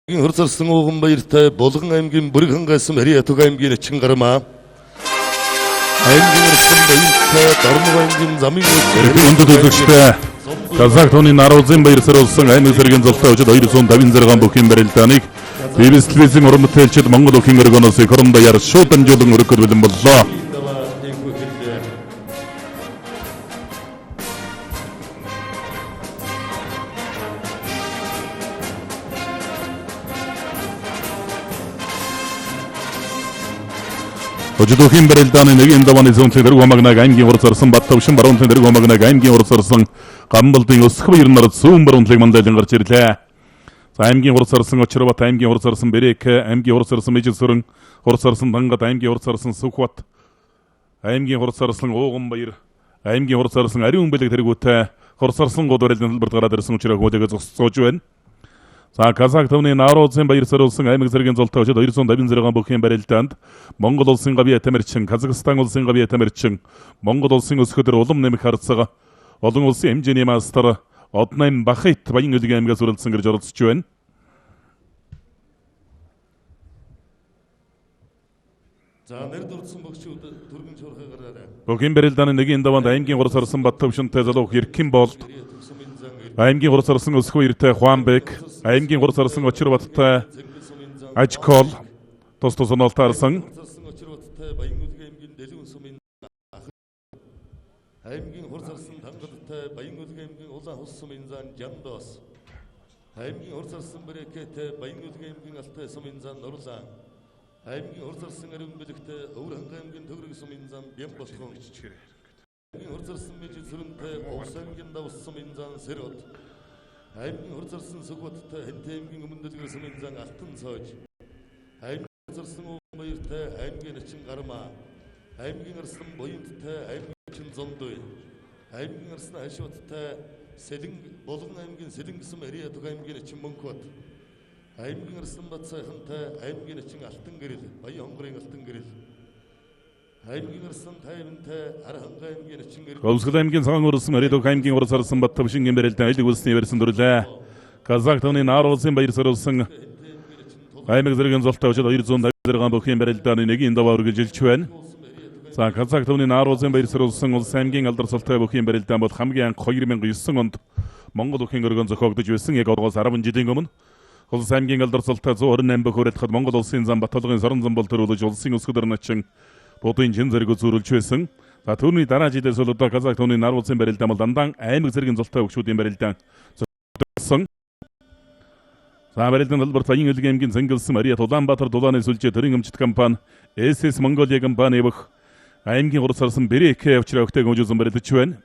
Хөрцөрсөн ууган баяртай Булган аймгийн бөхийн гайсан Хариатуг аймгийн эчин гармаа аймгийн өрсөн баяртай Дорног аймгийн замын өндөд үзэгчтэй Казак тооны Наурызийн баяр саруулсан аймаг зэргийн золтой өчид 256 бөхийн барилдааныг ТV9 телевизийн уран бүтээлчид Монгол өхин өргөнөөс хорон баяр шууд дамжуулан өргөх бэлэн боллоо. Өчигдөрхөн барилдааны нэгэн давааны зүүнтэн дэрэг хамагнаг аймгийн урд сарсан Баттавшин баруунтэн дэрэг хамагнаг аймгийн урд сарсан Гамбалдын өсөх баяр нарт сүүн баруунтлыг мандайлан гарч ирлээ. Аймгийн урд сарсан Очирбат аймгийн урд сарсан Бэрек аймгийн урд сарсан Мэжсүрэн урд сарсан Дангат аймгийн урд сарсан Сүхбат аймгийн урд сарсан Ууган баяр аймгийн урд сарсан Ариун бэлэг тэргүүтэй урд сарсан гол барилдааны талбарт гараад ирсэн учраас хөлөөгөө зогсоож байна. За Казак төвний Наурызийн баяр саруулсан аймаг зэргийн золтой өчид 256 бөхийн барилдаанд Монгол улсын гавьяа тамирчин, Казакстан улсын гавьяа тамирчин, Монгол улсын өсгөдөр улам нэмэх харцага, олон улсын хэмжээний мастер Однайм Бахит баян үлгийн аймгаас уралдсан гэж оролцож байна. За нэр дурдсан бөгчүүд түргэн чорхой гараарай. Бөхийн барилдааны нэгэн даваанд аймгийн урд сарсан Баттавшинтай залуу Иркин болд аймгийн урд сарсан өсгөө иртэй Хуанбек аймгийн урд сарсан Очирбаттай Ажкол тус онолтаарсан аймгийн урд сарсан Тангадтай баян үлгийн аймгийн улаан хус сумын зан Жандос аймгийн урд сарсан Бэрекэтэй баян үлгийн аймгийн Алтай сумын зан Нурлан аймгийн урд сарсан Ариун бэлэгтэй Өвөрхөн аймгийн Төгрөг сумын зан Бямболхон аймгийн урд сарсан Мэжсүрэнтэй Увс аймгийн Давс сумын зан Сэрот аймгийн урд сарсан Сүхбаттай Хэнтэй аймгийн Өмнө дэлгэр сумын зан Алтан Соож аймгийн урд сарсан Ууган баяртай аймгийн эчин гармаа аймгийн арслан Буянттай аймгийн эчин Зондой аймгийн арслан Хашваттай Булган аймгийн Сэлэнгсэн Хариатуг аймгийн эчин Мөнхбат аймгийн арслан Батсайхантай аймгийн эчин Алтан гэрэл Баян хонгорын Алтан гэрэл аймгийн арслан Тайвантай Арханга аймгийн эчин гэрэл Говсгол аймгийн цагаан өрсөн Хариатуг аймгийн урд сарсан Баттавшингийн барилдаан айлг үлсний барьсан дүрлээ. Казак тооны Наурызийн баяр саруулсан аймаг зэргийн золтой өчид 256 бөхийн барилдааны нэгэн даваа үргэлжилж байна. За Казак төвний Наурызийн баяр саруулсан улс аймгийн алдар султай бөхийн барилдаан бол хамгийн анх 2009 онд Монгол өхин өргөн зохиогдож байсан. Яг одоогоос 10 жилийн өмнө улс аймгийн алдар султай 128 бөх хүрээлэхэд Монгол улсын зам Батталгын сорон зам бол төрүүлж улсын өсгөдөр начин будын чин зэрэг зөрүүлж байсан. За түүний дараа жилээс бол одоо Казак төвний Наурызийн барилдаан бол дандаа аймаг зэргийн золтой өгчүүдийн барилдаан зохиогдсон. За барилдааны талбарт баян үлгийн аймгийн Зангилсан Мариат Улаанбаатар дулааны сүлжээ төрийн өмчт компани СС Монголиа компани бөх аймгийн урд сарсан Бэрек авчраа өгтэй гомжуулсан барилдаж байна.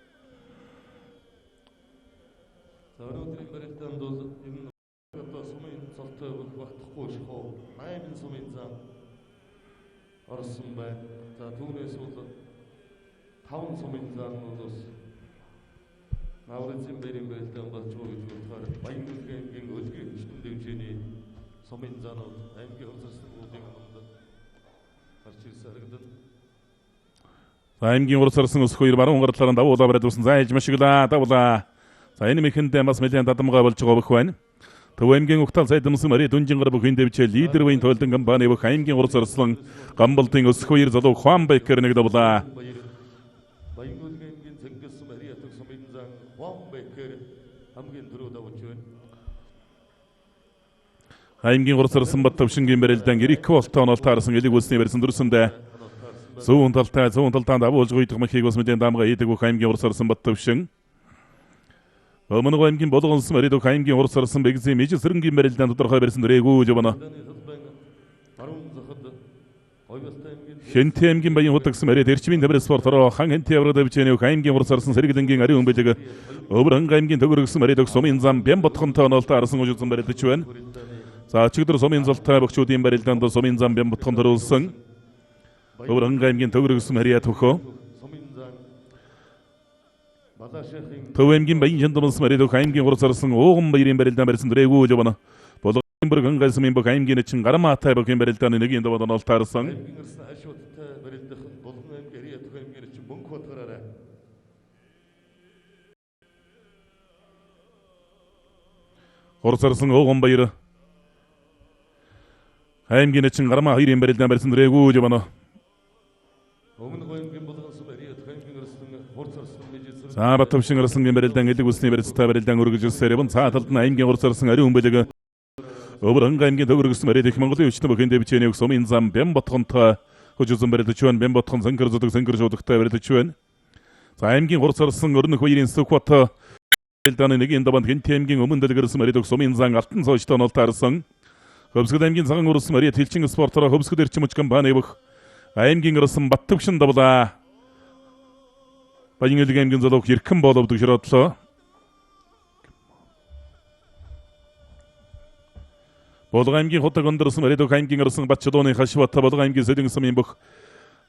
За өнөөдрийн барилдаанд бол энэ одоо сумын цолтой багтахгүй шахуу 8 сумын зам орсон байна. За түүнээс бол 5 сумын зам бол Наурызийн баярын барилдаан болж байгаа гэж бодохоор баян үлгийн аймгийн өлгийн хүчит хэмжээний сумын заанууд аймгийн урд сарсан уулын өмнөд гарч ирсэн харагдана. Аймгийн урд сарсан өсөх хоёр баруун гар талаар давуулаа бариад усан зааж машиглаа давуулаа. За энэ мэхэндээ бас нэлээд дадамгаа болж байгаа бөх байна. Төв аймгийн Угтал сайдмсан Мари Дүнжин гар бүхэн дэвчээ лидер вийн тойлдон компани бөх аймгийн урд сарсан Гамбалдын өсөх хоёр залуу Хуанбекер нэг давуулаа. Баян үлгийн аймгийн Зангилсан Хариатуг сумын зан Хуанбекер хамгийн дөрөв давж байна. Аймгийн урд сарсан Баттавшингийн барилдаан Ирик болтоо онолтаарсан элэг үлсний барьсан дүрсэндээ зүүн талдаа давуулж гүйдэх махийг бас мэдэн даамга ийдэг бүх аймгийн урд сарсан Баттавшин. Өмнөг аймгийн Булган улсын Хариатуг аймгийн урд сарсан Бэгзийн Мэжсүрэнгийн барилдаан тодорхой барьсан дөрөөгөө жавна. Хэнтэй аймгийн баян хутагсан Мариат эрчмийн тамир спортороо хан Хэнтэй аврагд авчээнэ аймгийн урд сарсан Сэргэлэнгийн Ариун бэлэг Өвөрхөн аймгийн Төгрөгсөн Мариатуг сумын зам Бямботхонтой онолтаарсан ужуулсан барилдаж байна. За өчигдөр сумын золтой бөгчүүдийн барилдаанд сумын зам Бямботхон төрүүлсэн. Өвөрхөн аймгийн Төгрөгсөн Хариатуг Төв аймгийн баян жандамс Мариатуг аймгийн урд сарсан Ууган баярын барилдаан барьсан дөрөөгөө жавна. Булган гайсмын бөх аймгийн эчин гармаатай бөхийн барилдааны нэгэн даваад онолтаарсан. Урд сарсан Ууган баяр аймгийн эчин гарма хоёрын барилдаан барьсан дөрээгүй жавна. За батвшин арслангийн барилдаан элэг усны барилцтай барилдаан өргөжлөсээр явна. Цаа талд нь аймгийн урд зарсан ариун бэлэг Өвөрхөн аймгийн төгөргсөн барилд их Монголын өчтөн бөхийн дэвчээний сумын зам бям ботгонтой хөжүүлсэн барилдаж байна. Бям ботгон зөнгөр зөдөг зөнгөр шуудагтай барилдаж байна. За аймгийн урд зарсан өрнөх хоёрын сүхбат барилдааны нэгийн даванд Хэнти аймгийн өмнө дэлгэрсэн барилд сумын зам алтан цоочтой нолтаарсан. Хөвсгөл аймгийн цагаан урсан барилд хилчин спортоор хөвсгөл эрчим хүч компани бөх аймгийн урсан Баттөвшин давлаа. Баярын аймгийн залууг хэрхэн боловдөг широдлоо. Болгон аймгийн хотог өндөрсөн барилд аймгийн урсан Батчдууны хашват Болгон аймгийн Сэлэн сумын бөх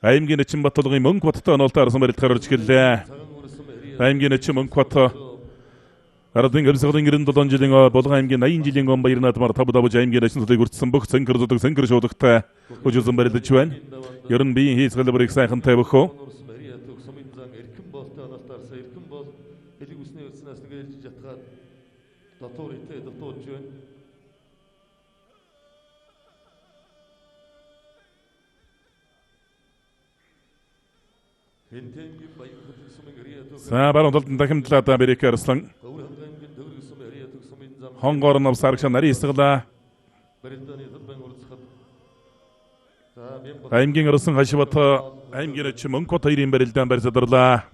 аймгийн эчин Баттулгын мөнгө баттай онолтаарсан барилд гарч гэлээ. Аймгийн эчин мөнгө бат Ардын гэрсгэлэн 97 жилийн Болгон аймгийн 80 жилийн он баярын адмаар тавдавж аймгийн эчин судыг үрдсэн бүх зөнгөр зөдөг зөнгөр шуудагтай хөжүүлсэн барилдаж байна. Ерөн биеийн хийсгэлбэрийг сайхантай бөхөө. За баруун талд дахимтлаад Америк арслан хонгоор навсарагш нарийн эсгэлээ. Аймгийн арслан хашват аймгийн эч мөнгөт хоёрын барилдаан барьсадарлаа.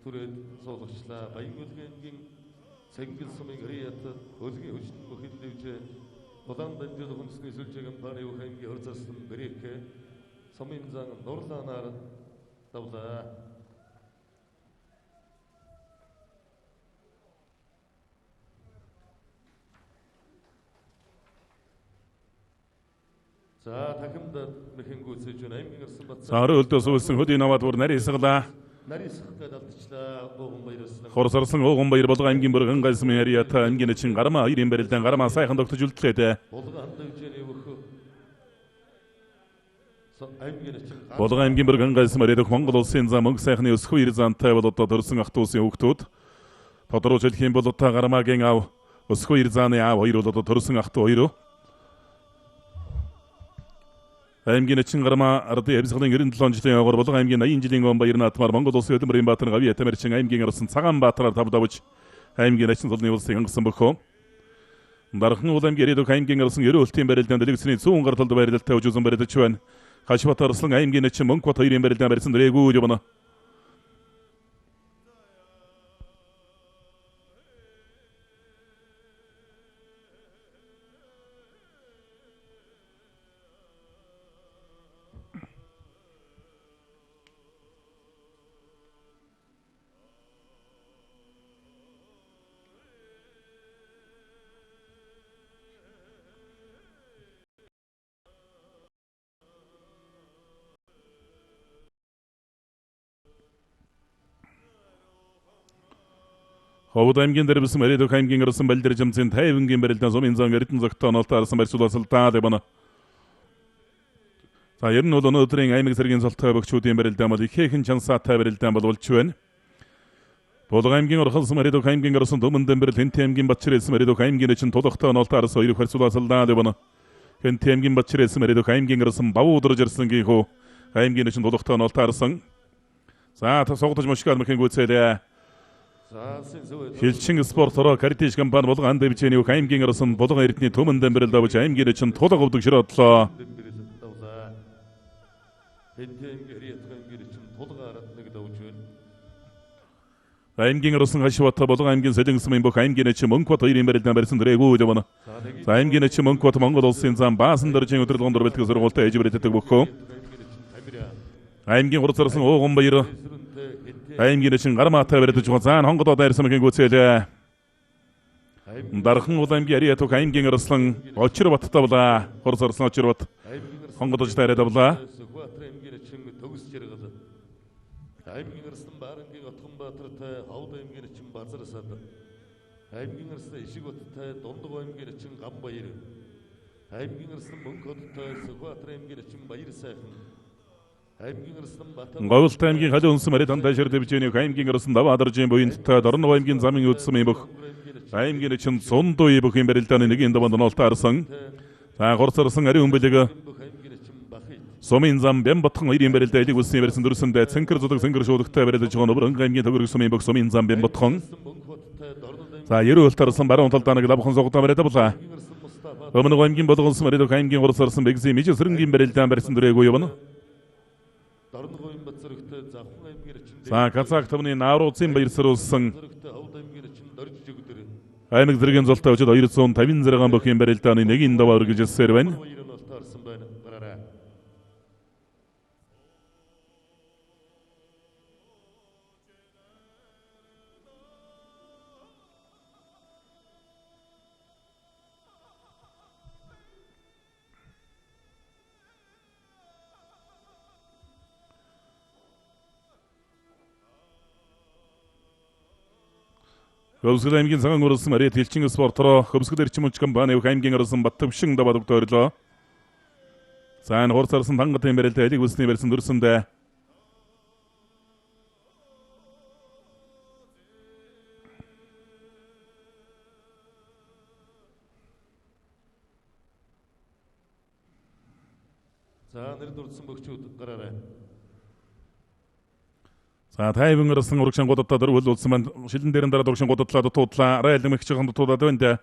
түрээд суулгачлаа. Баярын цэнгэл сумын гэрээт хөлгийн хүчит бөхөлдөвж Улаан дамжууллаа хүнсний сүлжээ компани аймгийн хөрзөрсөн бэрек сумын зан Нурлаанаар давлаа. За дахимд мэхэн гүйцэж байна. Аймгийн ирсэн бат. Саар өлдөөс үлсэн хөдийн аваад бүр нарийн эсгэлээ. Хорсорсон Огон баяр Болгон аймгийн бөргөн гайсмын яриата аймгийн эчин гарма хоёрын барилдаан гарма сайхан тогтож үлдлээ. Болгон аймгийн бөргөн гайсмын яриад Монгол улсын зам мөнгө сайхны өсөх үер зантай бол одоо төрсөн ах トゥ усын хүүхдүүд тодорхойлж хэлэх юм бол одоо гармагийн аав өсөх үер зааны аав хоёр бол одоо төрсөн ах トゥ хоёр. Аймгийн эчин гарма ардын явсгалын 97 жилийн огор Болгон аймгийн 80 жилийн он баярын атмаар Монгол улсын хөдөлмөрийн баатар гавь Атамэрчин аймгийн арсан цагаан баатараар тавдавж аймгийн эчин цолны улсыг хангасан бөхөө. Дархан уул аймгийн ирээдүйн аймгийн арсан 90 өлтийн барилдаан дэлгэцний 100 гарталд барилдалтай үжүүлсэн барилдаж байна. Хашбат арслан аймгийн эчин мөнгө бот хоёрын барилдаан барьсан дэрээгүй явна. Ховд аймгийн дэрбсэн ирээдүйн аймгийн арсан балдэр жамцын 50-ийн барилдаан сумын зан эрдэнэ зогтоо нолтаарсан барьцуулалтаа дэвна. За ер нь бол өнөөдрийн аймаг зэргийн солтой бөхчүүдийн барилдаан бол ихээхэн чансаатай барилдаан болж байна. Болгон аймгийн орхолсон ирээдүйн аймгийн арсан төмөн дэмбэрэл Хэнти аймгийн Батчирээсэн ирээдүйн аймгийн эчин тодогтой нолтаарсан хоёр барьцуулалтаа дэвна. Хэнти аймгийн Батчирээсэн ирээдүйн аймгийн арсан бавуудрж ирсэнгийн хөө аймгийн эчин тодогтой нолтаарсан. За та сугдаж мушгаар мэхэн гүйцээлээ. Хилчин спортороо каратиш компани Болгон дэвчээний аймгийн арсан Болгон эрдний төмөн дэмбэрэл давж аймгийн эчин тулаг өвдөг широдлоо. Аймгийн арсан хашват Болгон аймгийн Сэлэн сумын бөх аймгийн эчин мөнгө бот хоёрын барилдаан барьсан дэрээгүй явна. За аймгийн эчин мөнгө бот Монгол улсын зам баасан дөржийн өдрөл гондор бэлтгэл сургуультай ээж бэрэтдэг бөхөө. Аймгийн хурцарсан Огон баяр аймгийн эчин гармаатай барилдаж байгаа. Заан хонгодоо дайрсан мэхэн гүйцээлээ. Дархан уул аймгийн яриат аймгийн арслан Очир баттай болаа. Хурцарсан Очир бат хонгодож дайраад болаа. Аймгийн арслан Баарангийн Отгонбаатартай Ховд аймгийн эчин Базарсад аймгийн арслан Ишигбаттай Дундав аймгийн эчин Гамбаяр аймгийн арслан Мөнхөдтэй Сүхбаатар аймгийн эчин Баяр сайхан Говьлт аймгийн халиун унсан марид хандаа шир дэвжээний аймгийн арсан ДАВАА даржийн буянттай Дорнов аймгийн замын үдсмийн бөх аймгийн чинь зондой бөхийн барилдааны нэгийн даванд нолтаарсан. За горцорсон ариун бэлэг сумын зам бямбатхан хоёрын барилдаа элэг үсний барьсан дөрсөндөө цэнхэр зудаг цэнхэр шуудагтай барилдаж байгаа нөбрөн аймгийн төгөрөг сумын бөх сумын зам бямбатхан. За ерөөл тарсан баруун талдааныг лавхан согтоо барилдаа. Өмнө аймгийн болгонсон барилдаа аймгийн горцорсон бэгзээ мижи сэрэнгийн барилдаан барьсан дөрөөгөө явна. За Казак тавны Наурызийн баяр саруулсан аймаг зэргийн золтой өчид 256 бөхийн барилдааны нэгийн ДАВАА үргэлжилсээр байна. Хөмсгөл аймгийн цагаан уралсан Мариат Хэлчин спортороо хөмсгөл эрчим хүч компани аймгийн орсон Баттөвшин даваад өгдөрлөө. За энэ хурцарсан тангатын барилдаа элэг үсний барьсан дөрсөндөө За нэр дурдсан бөгчүүд гараарай. За тайван орсон урагшин годоттой дөрвөл улсан маань шилэн дээрэн дараа урагшин годотлаа дутуудлаа райлан мэгчийн дутуудаад байна.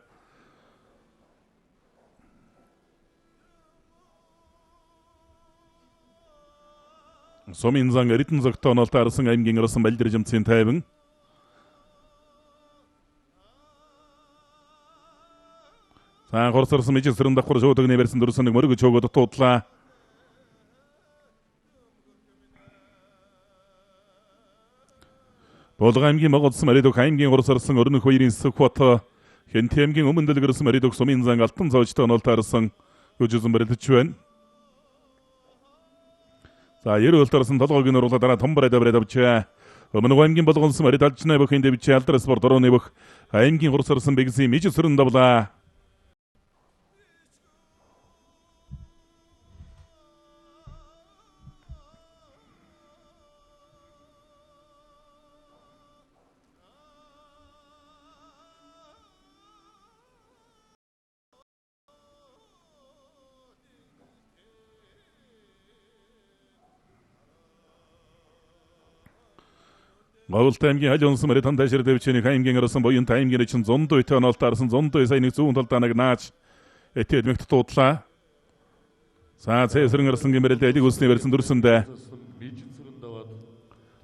Сумын зан эрдэн зөгтөө нолтой арсан аймгийн орсон балдэр жимцийн тайван. За горсорсон мижи сэрэн давхар шуудагны барьсан дөрсөнийг мөргөж өгөө дутуудлаа. Болго аймгийн могодсон Маридог аймгийн горсорсон өрнөх хоёрын Сүхбат Хэнтэй аймгийн өмнө дэлгэрсэн Маридог сумын зан алтан цоочтой нолтаарсан хөжөсөн барилдаж байна. За ерөөл тарсан толгойг нь оруулаад дараа том барилдаа авчаа. Өмнө аймгийн болгонсон Марид алжнаа бөхийн дэвч алдар спорт орооны бөх аймгийн горсорсон бэгзээ мижи сэрэн давлаа. Говьлт аймгийн хал унсан Марид тандашир дэвчэний аймгийн орсон боён аймгийн чинь зондой тонолтаарсан зондой сайн нэг зүүн талдааныг нааж этэд мэгт дуудлаа. За цэсрэн орсон гэмэрэлд элэг үсний барьсан дөрсөндөө.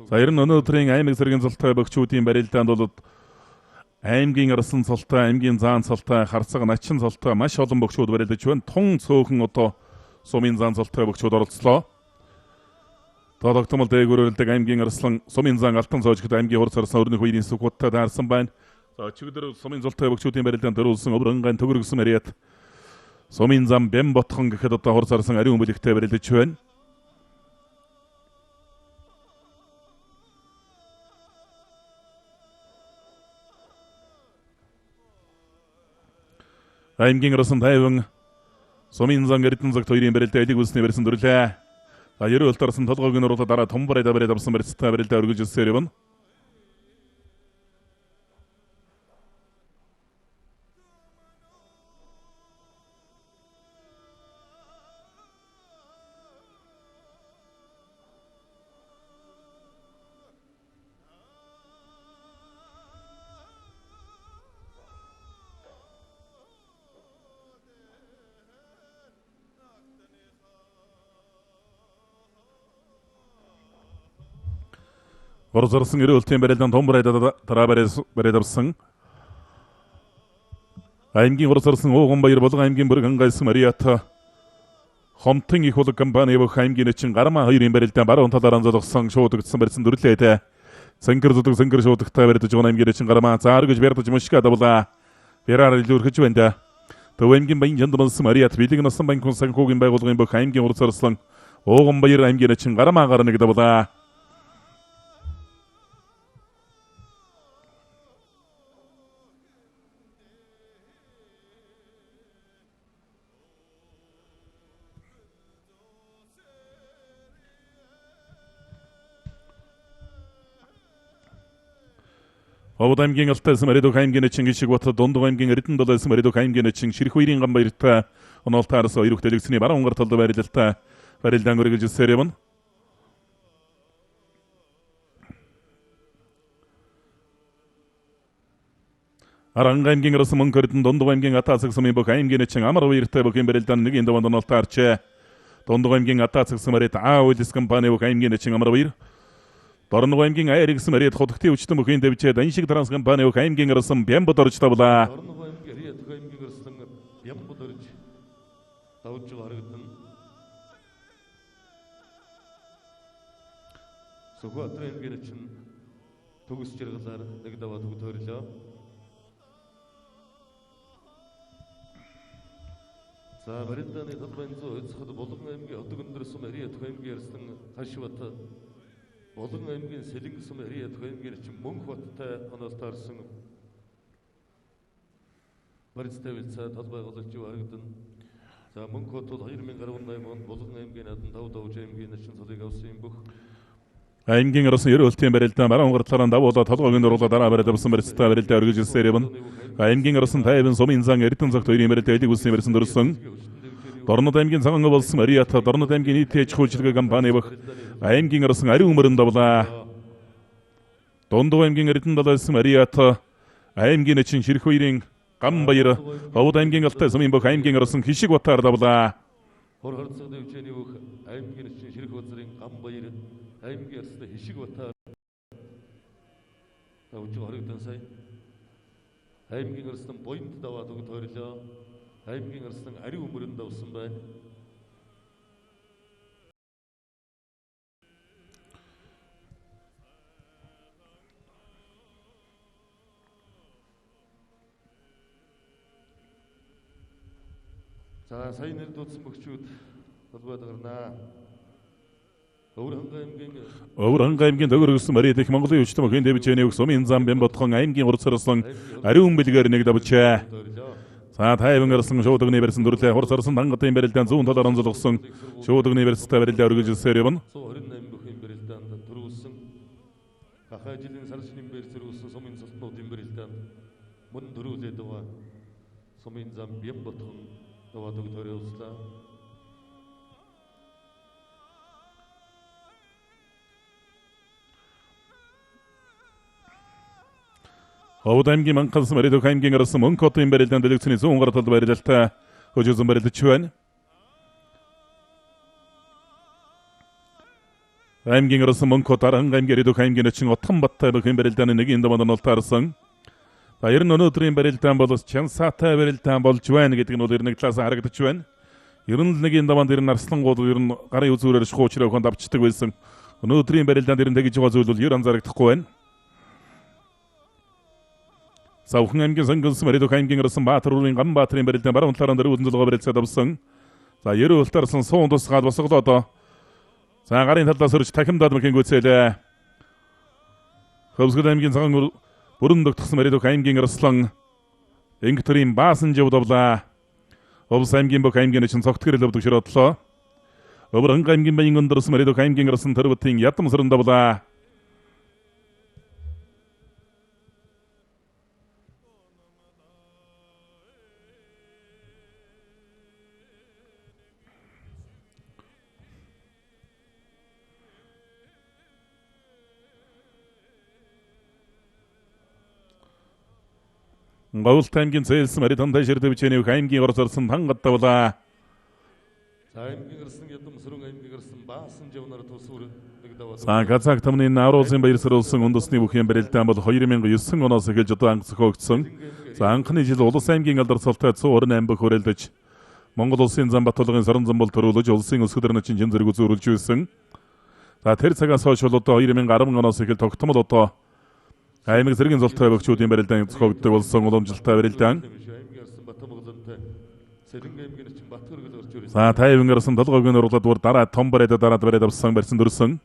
За ер нь өнөөдрийн аймаг зэргийн золтой бөгчүүдийн барилдаанд бол аймгийн орсон цолтой, аймгийн заан цолтой, харцаг начин цолтой маш олон бөгчүүд барилдаж байна. Тун цөөхөн одоо сумын заан цолтой бөгчүүд оролцлоо. Тодогтмол дээгүүрэлдэг аймгийн арслан сумын зан алтан цоочгод аймгийн хурц арсан өрнөх хоёрын Сүхбаттай даарсан байна. За чигдэр сумын золтой бөгчүүдийн барилдаанд дөрүүлсэн өврөнгөн төгөргсөн Мариат сумын зам бэм ботхон гэхэд одоо хурц арсан ариун бэлэгтэй барилдаж байна. Аймгийн арсан тайван сумын зан эрдэн загт хоёрын барилдаа элэг үсний барьсан дөрлөө. За ерөөл тарсан толгойг нь оруулаад дараа том барилдаа авсан барилдаа үргэлжилсээр явна. Горзорсон ерөөлтийн барилдаан том барилдаа дараа барилд авсан. Аймгийн горзорсон ууган баяр болго аймгийн бүрэг хангайсан Мариат хомтын их улаг компани бөх аймгийн чин гарма хоёрын барилдаан баруун талаараа зогссон шуудагдсан барьсан дөрлөөдөө. Цэнхэр зудаг цэнхэр шуудагтай барилдаж байгаа аймгийн чин гарма заар гэж барилдаж мушка давлаа. Бераар илүүрхэж байна. Төв аймгийн баян жандмалсан Мариат билэг насан банкун санхүүгийн байгууллагын бөх аймгийн горзорсон ууган баяр аймгийн чин гарма гарнаг давлаа. Овод аймгийн Алтайсан Маридок аймгийн эчин гişig бат Дундуг аймгийн Эрдэнэдалсан Маридок аймгийн эчин Ширх баярын ган баяртай онолтаарс хоёр хөтөлгөсний баруун гар талд барилдаалтай барилдаан өргөж сэрэмэн. Аранга аймгийн Рос Монкордон Дундуг аймгийн Атаасагсан МБΟ аймгийн эчин амар баяртай бөхийн барилдаан нэг энд онолтаарч Дундуг аймгийн Атаасагсан Марид Аулис компани бөхийн аймгийн эчин амар баяр Дорног аймгийн Айрикс Марид хотгтын өчтөн бүхийн дэвчээд аншиг транс компани бөхийн аймгийн Росон Бямбод орж тавлаа. Дорног аймгийн аймгийн Росон Бямбод орж тавж харагдана. Сүхбаатар аймгийн эчин төгс жаргалаар нэг даваа төгд төрлөө. За барилдааны талбайн зөө эцэхэд Булган аймгийн Өдөг өндөрсөн Арият аймгийн Ярсан Хашбат Булган аймгийн Сэлэнгсэн Арият аймгийн эчин Мөнх баттай онолтаарсан барилдааны вэлцээ талбай голж харагдана. За Мөнх бат бол 2018 онд Булган аймгийн Надан Тав Давж аймгийн эчин цолыг авсан бүх аймгийн Росын ерөөлтийн барилдаан баруун гартлаараа давуулаад толгойн оруулаад дараа барилдсан барилдаа барилдаа өргөж сэрэмэн. Аймгийн Росын тайван сумын зан Эрдэнэ цагт хоёрын барилдаа элэг үсний барьсан дөрсөн. Дорнод аймгийн цагаан болсон Ариат Дорнод аймгийн нийтэйч хөлжлөг компани бөх аймгийн Росын ариун өмөрөнд давлаа. Дундуг аймгийн Эрдэнэдалсан Ариат аймгийн эчин Ширх баярын ган баяр Овод аймгийн Алтай сумын бөх аймгийн Росын гişig батаар давлаа. Хор хорцог дэвчээний бүх аймгийн эчин Ширх баярын ган баяр аймгийн Ярстай гişig батаар давж харагдсан сая. Аймгийн Ярстан боёнд даваад өгд хоёрлоо. Аймгийн Ярстан ариун өмөрөнд давсан байна. За сая нэр дуудсан бөхчүүд толгойд гарнаа. Өвөрхөн аймгийн төгөргсөн Марид их Монголын өчтөн бүхийн дэвжээний үг сумын зам Бямбодхон аймгийн урцарсан ариун бэлгээр нэг давчаа. За тайван гарсан шуудагны барьсан дүрлээ хурцарсан тангатын барилдаан зүүн талаар онцлогсон шуудагны барьцтай барилдаа өргөж сэрэмэн. 128 бүхийн барилдаанд төрүүлсэн хахаа жилийн сар шинийн бэр зэрүүлсэн сумын цолтнуудын барилдаанд мөн төрүүлээд байгаа сумын зам Бямбодхон даваад өгд төрүүлслээ. Овод аймгийн Манхансан Маридок аймгийн Росын Мөнх хотын барилдаан дэлгэцний зүүн гар талд барилдаалтай хожигдсон барилдаж байна. Аймгийн Росын Мөнх хот Аранга аймгийн Маридок аймгийн эчин Отхон баттай бүхэн барилдааны нэг энд манд онолтаарсан. За ер нь өнөөдрийн барилдаан бол чансаатай барилдаан болж байна гэдэг нь бол ер нь талаас харагдаж байна. Ер нь л нэг энд манд ер нь арслангууд ер нь гарын үзүүрээр шуучраа хон давчдаг байсан. Өнөөдрийн барилдаанд ер нь тэгж байгаа зүйл бол ер анзаарагдахгүй байна. Савхан аймгийн Сангэнсэн Маридок аймгийн Росын Баатар уулын ган Баатарын барилдаан баруун талаараа дөрвөн зулгаа барилцаад авсан. За ерөө ултарсан суун тусгаад босголоо. За гарын талаас өрж тахимдаад мөхийн гүйцээлээ. Хөвсгөл аймгийн цагаан бүрэн догтсон Маридок аймгийн Рослон Энгторийн баасан жавдавлаа. Овс аймгийн бөх аймгийн эчин цогтгэрэл өвдөг широдлоо. Өвөрхөн аймгийн баян өндөрсөн Маридок аймгийн Росын төрөвтийн ядам сөрөн давлаа. Говьлт аймгийн Зээлсэн Марид хантай шир дэвчээний бүх аймгийн орцорсон тангад давлаа. За аймгийн Росын ядам сөрөн аймгийн Росын баасан жавнаар тусуур нэг даваа. За Казак тамны Наурызийн баяр сөрүүлсэн үндэсний бүхийн барилдаан бол 2009 оноос эхэлж одоо анх зохиогдсон. За анхны жил улс аймгийн алдар цолтой 128 бүх хүрээлдэж Монгол улсын зам Батулгын сорон зам бол төрүүлж улсын өсгөр начин чин зэрэг үзүүлж байсан. За тэр цагаас хойш бол одоо 2010 оноос эхэл тогтмол одоо аймаг зэргийн золтой бөхчүүдийн барилдаан зохиогддог болсон уламжлалтай барилдаан. За тайван гарсан толгойн урлаад бүр дараа том барайда дараад барайд авсан барьсан дөрсөн.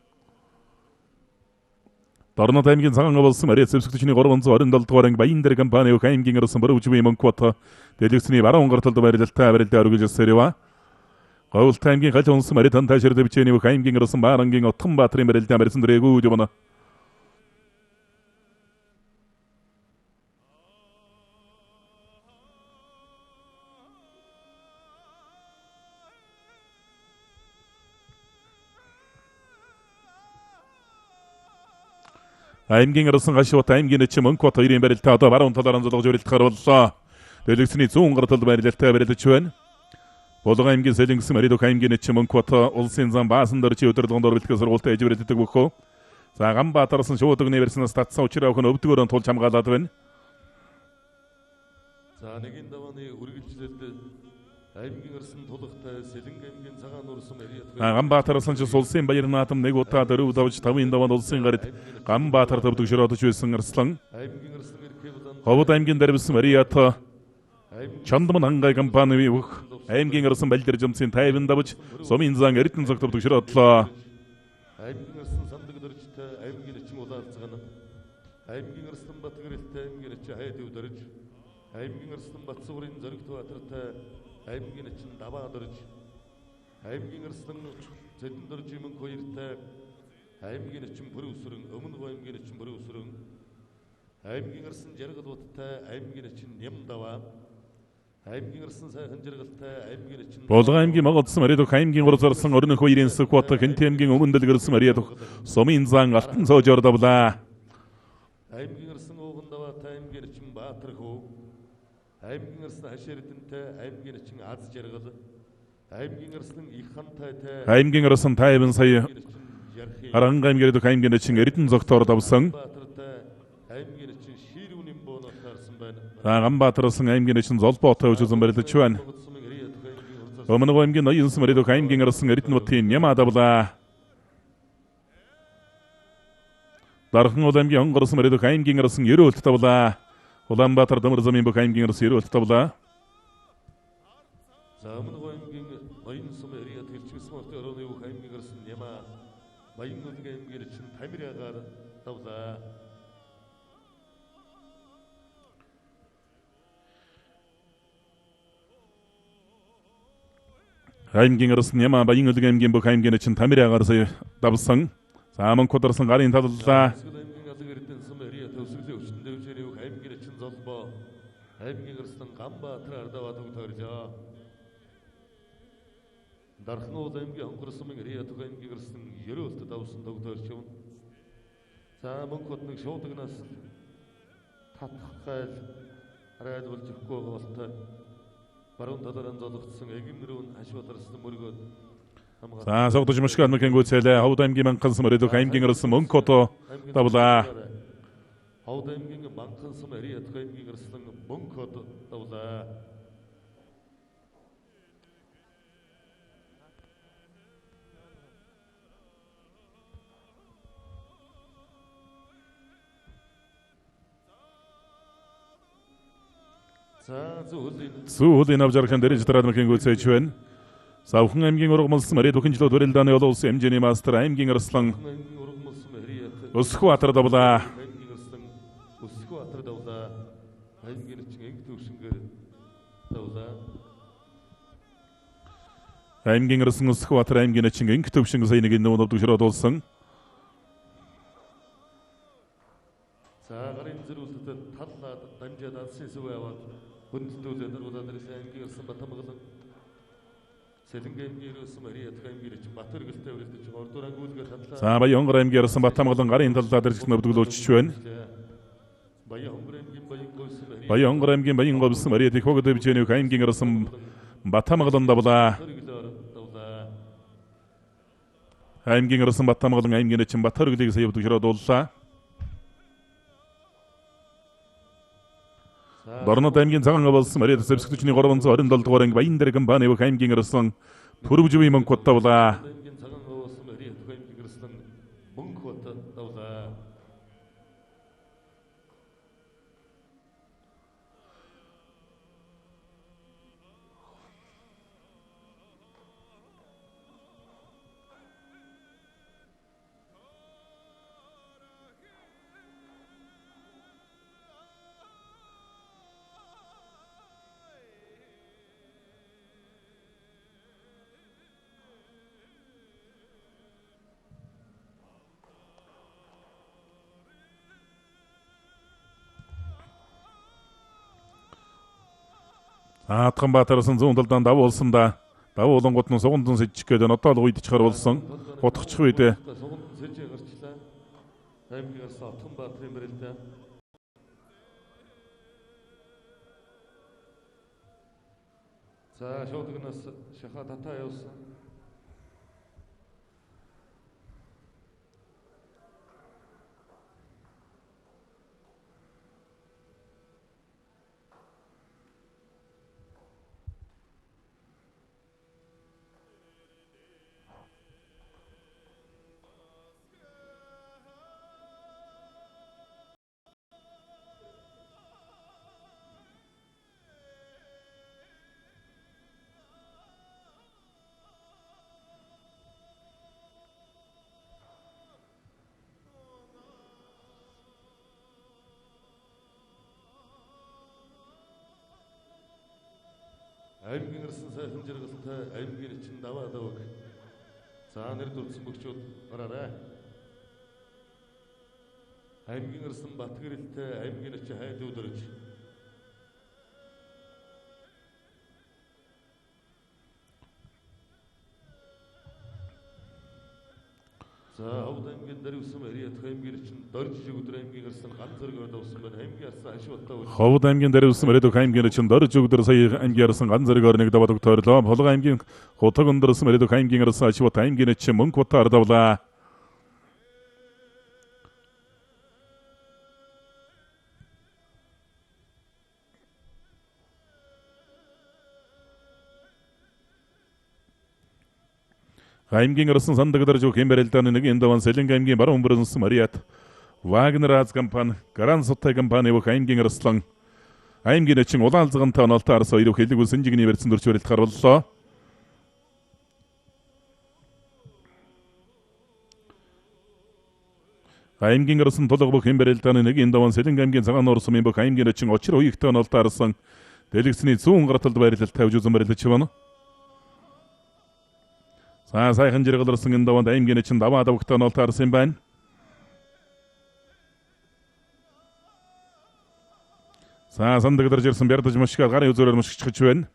Дорнод аймгийн цагаан болсон Ариат зэвсэгчний 327 дугаар анги баян дээр компани бүх аймгийн гарсан Борөвчмийн Мөнх бот дэлгэцний баруун гар талд барилдаалтай барилдаа өргөж сэрвэ. Говьлт аймгийн галь унсан Марид хантай шир дэвчээний бүх аймгийн гарсан Баарангийн Отхон Баатарын барилдаан барьсан дөрэгүү жимнэ. аймгийн арсан гашуут аймгийн эчим мөнхбат хоёрын барилтаа одоо баруун талаар анзуулгаж барилдахаар боллоо. Дэлгэцний 100 гартал барилтаа барилдаж байна. Болгон аймгийн Сэлэнгсэн Маридок аймгийн эчим мөнхбат улсын зам баасан дөрчи өдөрлгөнд барилдах сургуультай ээж барилддаг бөхөө. За Ганбаатарсан шууд өгнө верснаас татсан учраа өхөн өвдгөөрөнд тулж хамгаалаад байна. За нэгэн давааны үргэлжлэлд аймгийн арсан тулгатай Сэлэнг аймгийн цагаан нуурсан эрият Ганбаатарсан ч улсын баярын наадам нэг удаа дөрөв давж 5-ын даваанд улсын гарид Ганбаатар төвдөг широтож байсан арслан аймгийн арсан эрхээ Ховд аймгийн дэрвсэн эрият Чандман хангай компани вөх аймгийн арсан балдэр жимсийн 50 давж сумын зан эрдэнэ цаг төвдөг широтлоо. аймгийн арсан сандаг дөржтэй аймгийн эчим улаалцгана аймгийн арсан батгэрэлтэй аймгийн эч хайд өвдөрж аймгийн арсан батсуурын зоригт батартай аймгийн эчин ДАВАА дөрж аймгийн арсан зэдэн дөрж юм хоёртай аймгийн эчин бүр өсрөн өмнө аймгийн эчин бүр өсрөн аймгийн арсан жаргал буттай аймгийн эчин нэм ДАВАА аймгийн арсан сайхан жаргалтай аймгийн эчин Болгон аймгийн Могодсон Маридок аймгийн гур зарсан орны хоёрын сүхбат Хэнт аймгийн өмнө дэлгэрсэн Маридок сумын зан алтан цоожор давлаа. аймгийн арсан ууган ДАВАА аймгийн эчин Баатар хөө аймгийн арсан хаширдэнтэй аймгийн эчин аз жаргал аймгийн арсан их хантай аймгийн арсан 50 сая Аранг аймгийн аймгийн эчин эрдэнэ зогтоор давсан. аймгийн эчин ширүүнийн бооноос харсан байна. Ганбаатарсан аймгийн эчин золбоотой үжүүлэн барилдаж байна. Өмнө аймгийн ноёнс Маридок аймгийн арсан эрдэнэ нутгийн Няма давлаа. Дархан аймгийн онгорсон Маридок аймгийн арсан ерөөлт давлаа. Улаанбаатар дамар замын бүх аймгийн арсан ерөөлт давлаа. За өмнө аймгийн ноёнс эрият хэлчгсэн мөртөө орны бүх аймгийн арсан Няма баян үлгэн аймгийн эчин Тамирагаар давлаа. аймгийн арсан Няма баян үлгэн аймгийн бүх аймгийн эчин Тамирагаар давсан. За Монкодарсан гарын таллаа. аймгийн арсан Ганбаатар ардаваа төгтөржөө. Дархнууд аймгийн хонгорсон эрият аймгийн арсан ерөөлт давсан төгтөрчөв. За Монкодны шуудагнаас татхгайл арайд болж өгөхгүй болтой. Баруун талаар зодогдсон эгэмнэрүүн хашватарсан мөргөөд За согдож мушгад мөкэн гүцэлээ Ховд аймгийн Манхансан Маридок аймгийн арсан Монкото давлаа. Ховд аймгийн Манхансан эрият аймгийн арсан Монкото давлаа. Зүүлийн авжархан дэрэж тараад мөкэн гүцэж байна. Савхан аймгийн ургамалсан Маридокын жилд барилдааны улсын хэмжээний мастер аймгийн арслан Өсхбаатар давлаа. аймгийн эчин энг төвшингээр давлаа. аймгийн арсан Өсхбаатар аймгийн эчин энг төвшин сая нэгэн нүүн өвдөг широтулсан. За гарын зэрүүлэлтэд таллаад дамжаад алсын сүв аваад хүндэтгэл даруулаад ирсэн аймгийн арсан Батамгалан Сэлэнг аймгийн ирсэн Мариат аймгийн эчин Батөр гэлтэй өрөлдөж ордуур ангуулгаар таллаа. За Баян хонгор аймгийн арсан Батамгалан гарын таллаа дэржих өвдөглүүлж байна. Баян хонгор аймгийн Баян хонгор аймгийн Баян говьсон Мариат их хогд дэвжэний аймгийн арсан Батамгалан давлаа. аймгийн арсан Батамгалан аймгийн эчин Батөр гэлийг сая өвдөг широтуллаа. Борнод аймгийн цагаан болсон Мариат Сэвсгчний 327 дугаар анги Баян дээр компани бүх аймгийн арсан Төрөвжвийн Монкот давлаа. Ганбаатарсан зүүн талдан дав болсон да. Дав болонгот нь сугандан сэжих гээд нотоол уйдчихар болсон. Утгачих үед аймгийн арсан отхон баатрын барилдаа. За шуудгнаас шаха татаа явуулсан. аймгийн арсан сайхан жаргалтай аймгийн эчин ДАВАА даваг. За нэр дурдсан бөхчүүд гараарай. аймгийн арсан батгэрэлтэй аймгийн эчин хайд өдөрж. За ховд аймгийн даривсан эрият аймгийн эчин дорж өдөр аймгийн арсан ганц зэрэг давсан байна. аймгийн арсан хашватаа. ховд аймгийн даривсан эрият аймгийн эчин дорж өдөр сая аймгийн арсан ганц зэрэг орныг даваад тоорлоо. Холго аймгийн хотог өндөрсөн эрият аймгийн арсан хашват аймгийн эчин мөнгө батаар давлаа. аймгийн арсан сандаг дарж бөхийн барилдааны нэг эндаван Сэлэнг аймгийн баруун бүрэнсэн Мариат Вагнер аз компани Гаран Соттай компани бөх аймгийн арслан аймгийн эчин улаалзгантай онолтой арс хоёр хэлэг үсэн жигний барьсан дөрч барилт гарваллаа. аймгийн арсан тулг бөхийн барилдааны нэг эндаван Сэлэнг аймгийн цагаан нуурсмын бөх аймгийн эчин очир уягтай онолтой арсан дэлгэцний 100 гараталд барилалт тавьж үзэн барилж байна. За сайхан жаргаларсан энэ даванд аймгийн эчин ДАВАА давагтай онолтой арсан байна. За сандаг дарж ирсэн бярдаж машгаа гарын үзүүрээр машгичж байна.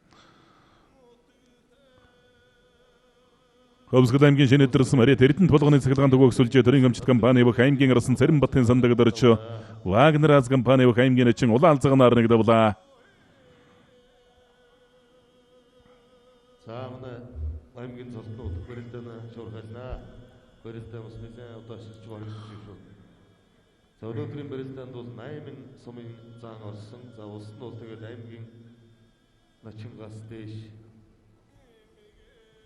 Хөвсгөл аймгийн шинэдэрсэн Мариат Эрдэнэт болгоны цахилгаан төгөөгсүүлж төрийн өмчт компани бөх аймгийн арсан Цэрэн батын сандаг дарж Вагнер аз компани бөх аймгийн эчин улаалзганаар нэг давлаа. За аймгийн цолтон утга барилдааны шуурхайлнаа. Барилдаа бас нэлээд удаашрч байгаа юм шүү. За өнөөдрийн барилдаанд бол 8000 сумын зан орсон. За улс нь бол тэгээд аймгийн начингаас дээш.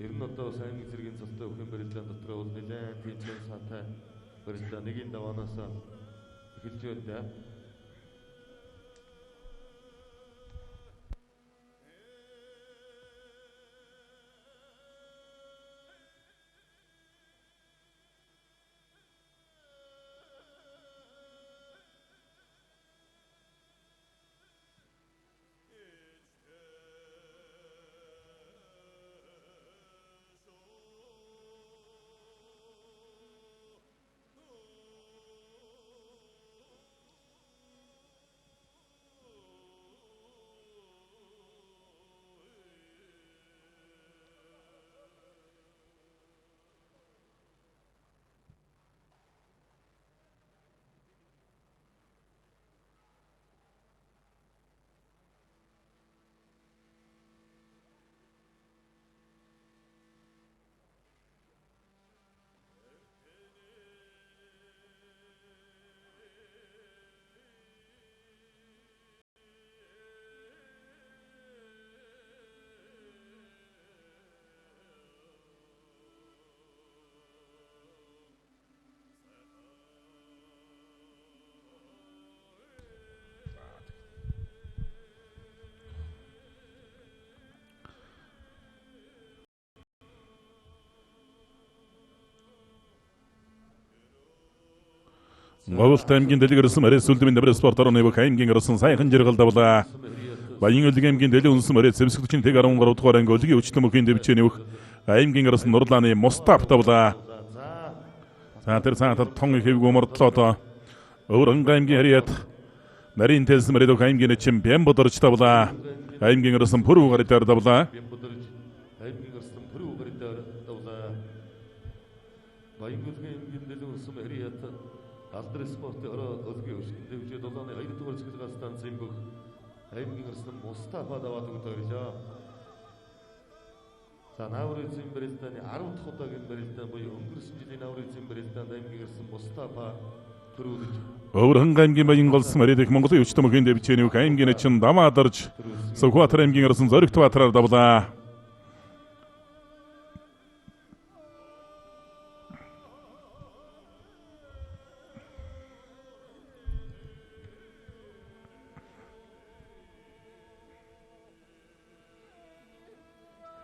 Ер нь одоо бас аймгийн зэргийн цолтой өхөн барилдаан дотор бол нэлээд тэмцээн саатай барилдаа нэгийн даваанаас эхэлж байна. Говьлт аймгийн дэлгэрсэн Мариат сүлдмийн нэмэр спорт орны бөх аймгийн арсан сайхан жаргал давлаа. Баян өлгийн аймгийн дэлгэр үнсэн Мариат Цэмсгдчин тэг 13 дугаар анги өлгийн өчлөн бүхийн дэвчээний бөх аймгийн арсан Нурлааны Мустаф давлаа. За тэр цаатад тон хэвгүй мордлоо доо. Өвөрнг аймгийн Хариат нарийн телсэн Мариат бөх аймгийн эчин Бям бодорч давлаа. аймгийн арсан пүрүү гаритаар давлаа. аймгийн арсан пүрүү гаритаар давлаа. Баян өлгийн аймгийн дэлгэр үнсэн Хариат алдар спортын ороо өлгийн өшгөн дэвжээд долооны 2 дугаар цэглэг станцын бүх аймгийн ирсэн Мустафа даваад өгдөрлөө. За Наурызийн барилдааны 10 дахь удаагийн барилдаан буюу өнгөрсөн жилийн Наурызийн барилдаанд аймгийн ирсэн Мустафа төрүүлж Өвөрхөн аймгийн баян голсон мөрөдөх Монголын өвчтөн бөхийн дэвчээний аймгийн чин ДАВАА дарж Сүхбаатар аймгийн ирсэн Зоригт Баатараар давлаа.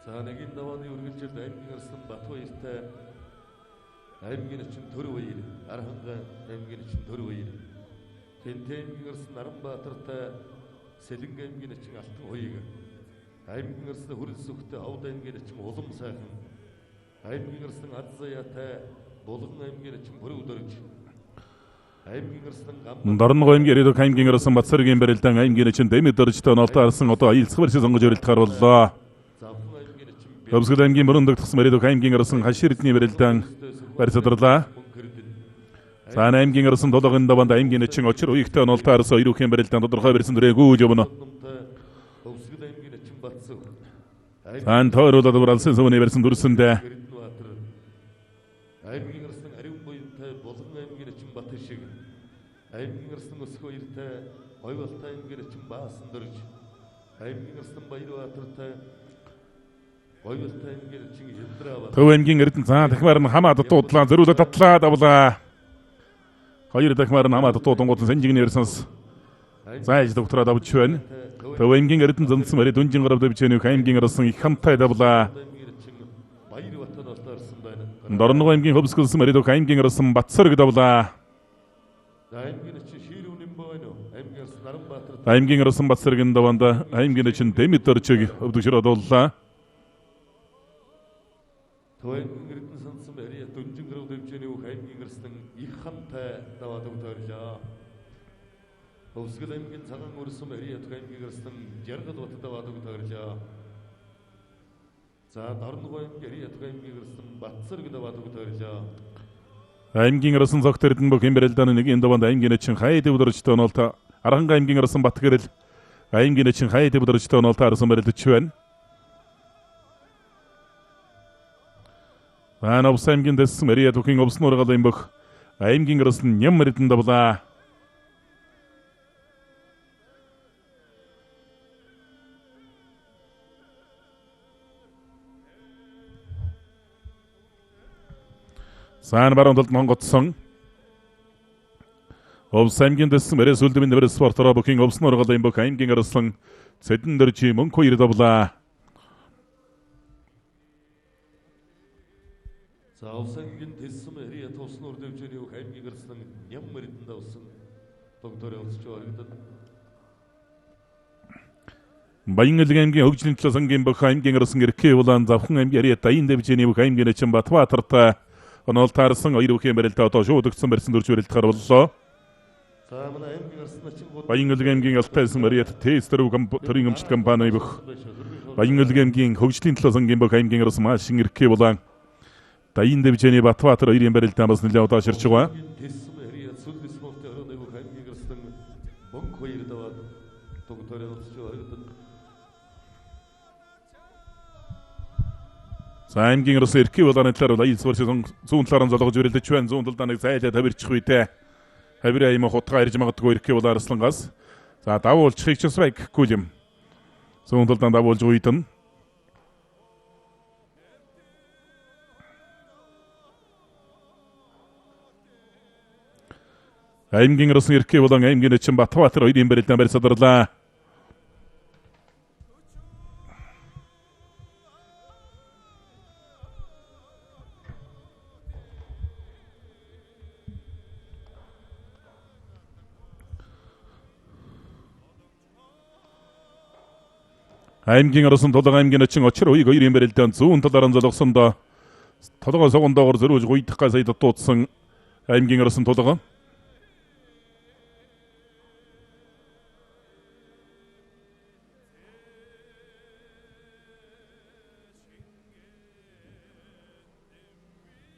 За нэгin давааны үргэлжилт аймгийн ирсэн Батбаяртай аймгийн чин Төрөвөөр Архангай аймгийн чин Төрөвөөр Тэнтэй аймгийн ирсэн Наранбаатартай Сэлэнг аймгийн чин Алтан хоёг аймгийн ирсэн Хүрэлсүхтэй Ховд аймгийн чин Улам сайхан аймгийн ирсэн Адзаяатай Булган аймгийн чин Бүрөв дөрж аймгийн ирсэн Дорногой аймгийн ирээдүйн аймгийн ирсэн Батсаргийн барилдаан аймгийн чин Дэмэд дөржтэй онолтой арсан одоо аялцгар шиг сонгож өрөлтгөр боллоо. Өвсгөл аймгийн мөрөндөх тусам ирээдүйн аймгийн ирсэн Хаширдны барилдаан барьцаадрлаа. Цаана аймгийн ирсэн Дологын даванд аймгийн чин Очир уягтай онолтой арсан хоёрын барилдаан тодорхой барьсан дөрэгүүж өгнө. Өвсгөл аймгийн чин Батсав Ан тойруулаад уралсан сүмний барьсан дүрсэндээ аймгийн ирсэн Ариун буянтай Булган аймгийн чин Батшиг аймгийн ирсэн Өсгөөертэй Ойволтай аймгийн чин Баасан дөрж аймгийн ирсэн Баярбаатартай Ойволтай аймгийн чин Хэмдраа Төв аймгийн эрдэнэ цаа дахмаар нь хамаа дутуудлаа зөрүүлээ татлаа давлаа. Хоёр дахмаар нь хамаа дутуудлангууд санжигны версанс зааж доктороо давж байна. Төв аймгийн эрдэнэ зэнсэн мөрөд дүнжин гарав дэвчээний аймгийн арсан их хамтай давлаа. Баярбаатар олтаарсан байна. Дорногой аймгийн хөвсгөлсөн мөрөд аймгийн арсан Батсарг давлаа. Аймгийн чин Ширүүн МБО-ны аймгийн арсан Наранбаатар Аймгийн арсан Батсаргийн даванд аймгийн чин Дэмэд дөржиг өвдөшрөө дууллаа. Аймгийн эрдэнэ сансан барья дүнжин гарав дэвчээний аймгийн арсан их хамтай даваад өгдөрлөө. Өвсгөл аймгийн цагаан өрсөн барья аймгийн арсан Жаргал бат даваад өгдөрлөө. За Дорногой аймгийн аймгийн арсан Батсарг даваад өгдөрлөө. Аймгийн арсан цогт эрдэнэ бөхийн барилдааны нэгin даванд аймгийн чин Хайд өвдөржтэй онолтой Архангай аймгийн арсан Батгэрэл аймгийн чин Хайд өвдөржтэй онолтой арсан барилдаж байна. Анавс аймгийн дэссэн мэрия түүхийн обсноор галын бөх аймгийн арсан Ням мэрдэн давлаа. Сан баруун талд Монготсон Овс аймгийн дэссэн мэрия сүлдэвэн нэмэр спортороо бүхийн обсноор галын бөх аймгийн арсан Цэдэн дөржи мөнхөө ир давлаа. За Овсангийн дэссэн мэрия туснуур дэвчээний аймгийн арсан Ням мэрдэн давсан доктороо олцож орогдод Баян аймгийн хөгжлийн төлөө сангийн бөх аймгийн арсан Иркэ улаан завхан аймгийн ария дайн дэвчээний бөх аймгийн чин Батбаатартай онолтаарсан хоёр бүхэн барилдаа одоо шууд өгсөн барьсан дөрж барилдахаар боллоо. За манай аймгийн арсан ачин Баян аймгийн алтайсан мариат тестер төрийн өмчт компани бөх Баян аймгийн хөгжлийн төлөө сангийн бөх аймгийн арсан маш Иркэ улаан дайн дэвчээний Батбаатар хоёрын барилдаан бас нэлээд удаа ширч байгаа. дэссэн мэрия сүлд спортын орооны аймгийн арсан мөнх хоёр даваад доктороо олцож орогдод Аймгийн арсан Иркэ улааны талаар бол аялал суурьшин зүүн талаар нь золгож өрөлдөж байна. Зүүн талдааныг зайлаа тавирчих үедээ хавираа юм хутгаа ирж магадгүй Иркэ улаан арслангаас за давуулчихыг ч бас гэхгүй юм. Зүүн талдаан давуулж үйдэн аймгийн арсан Иркэ улаан аймгийн чин Батбаатар хоёрын барилдаан барьцаадрлаа. Аймгийн арсан Тулга аймгийн чин Очир уяг хоёрын барилдаан зүүн талаар нь золгосондоо толгой согондоогоор зөрүүж гуйдах сая дутуудсан аймгийн арсан Тулга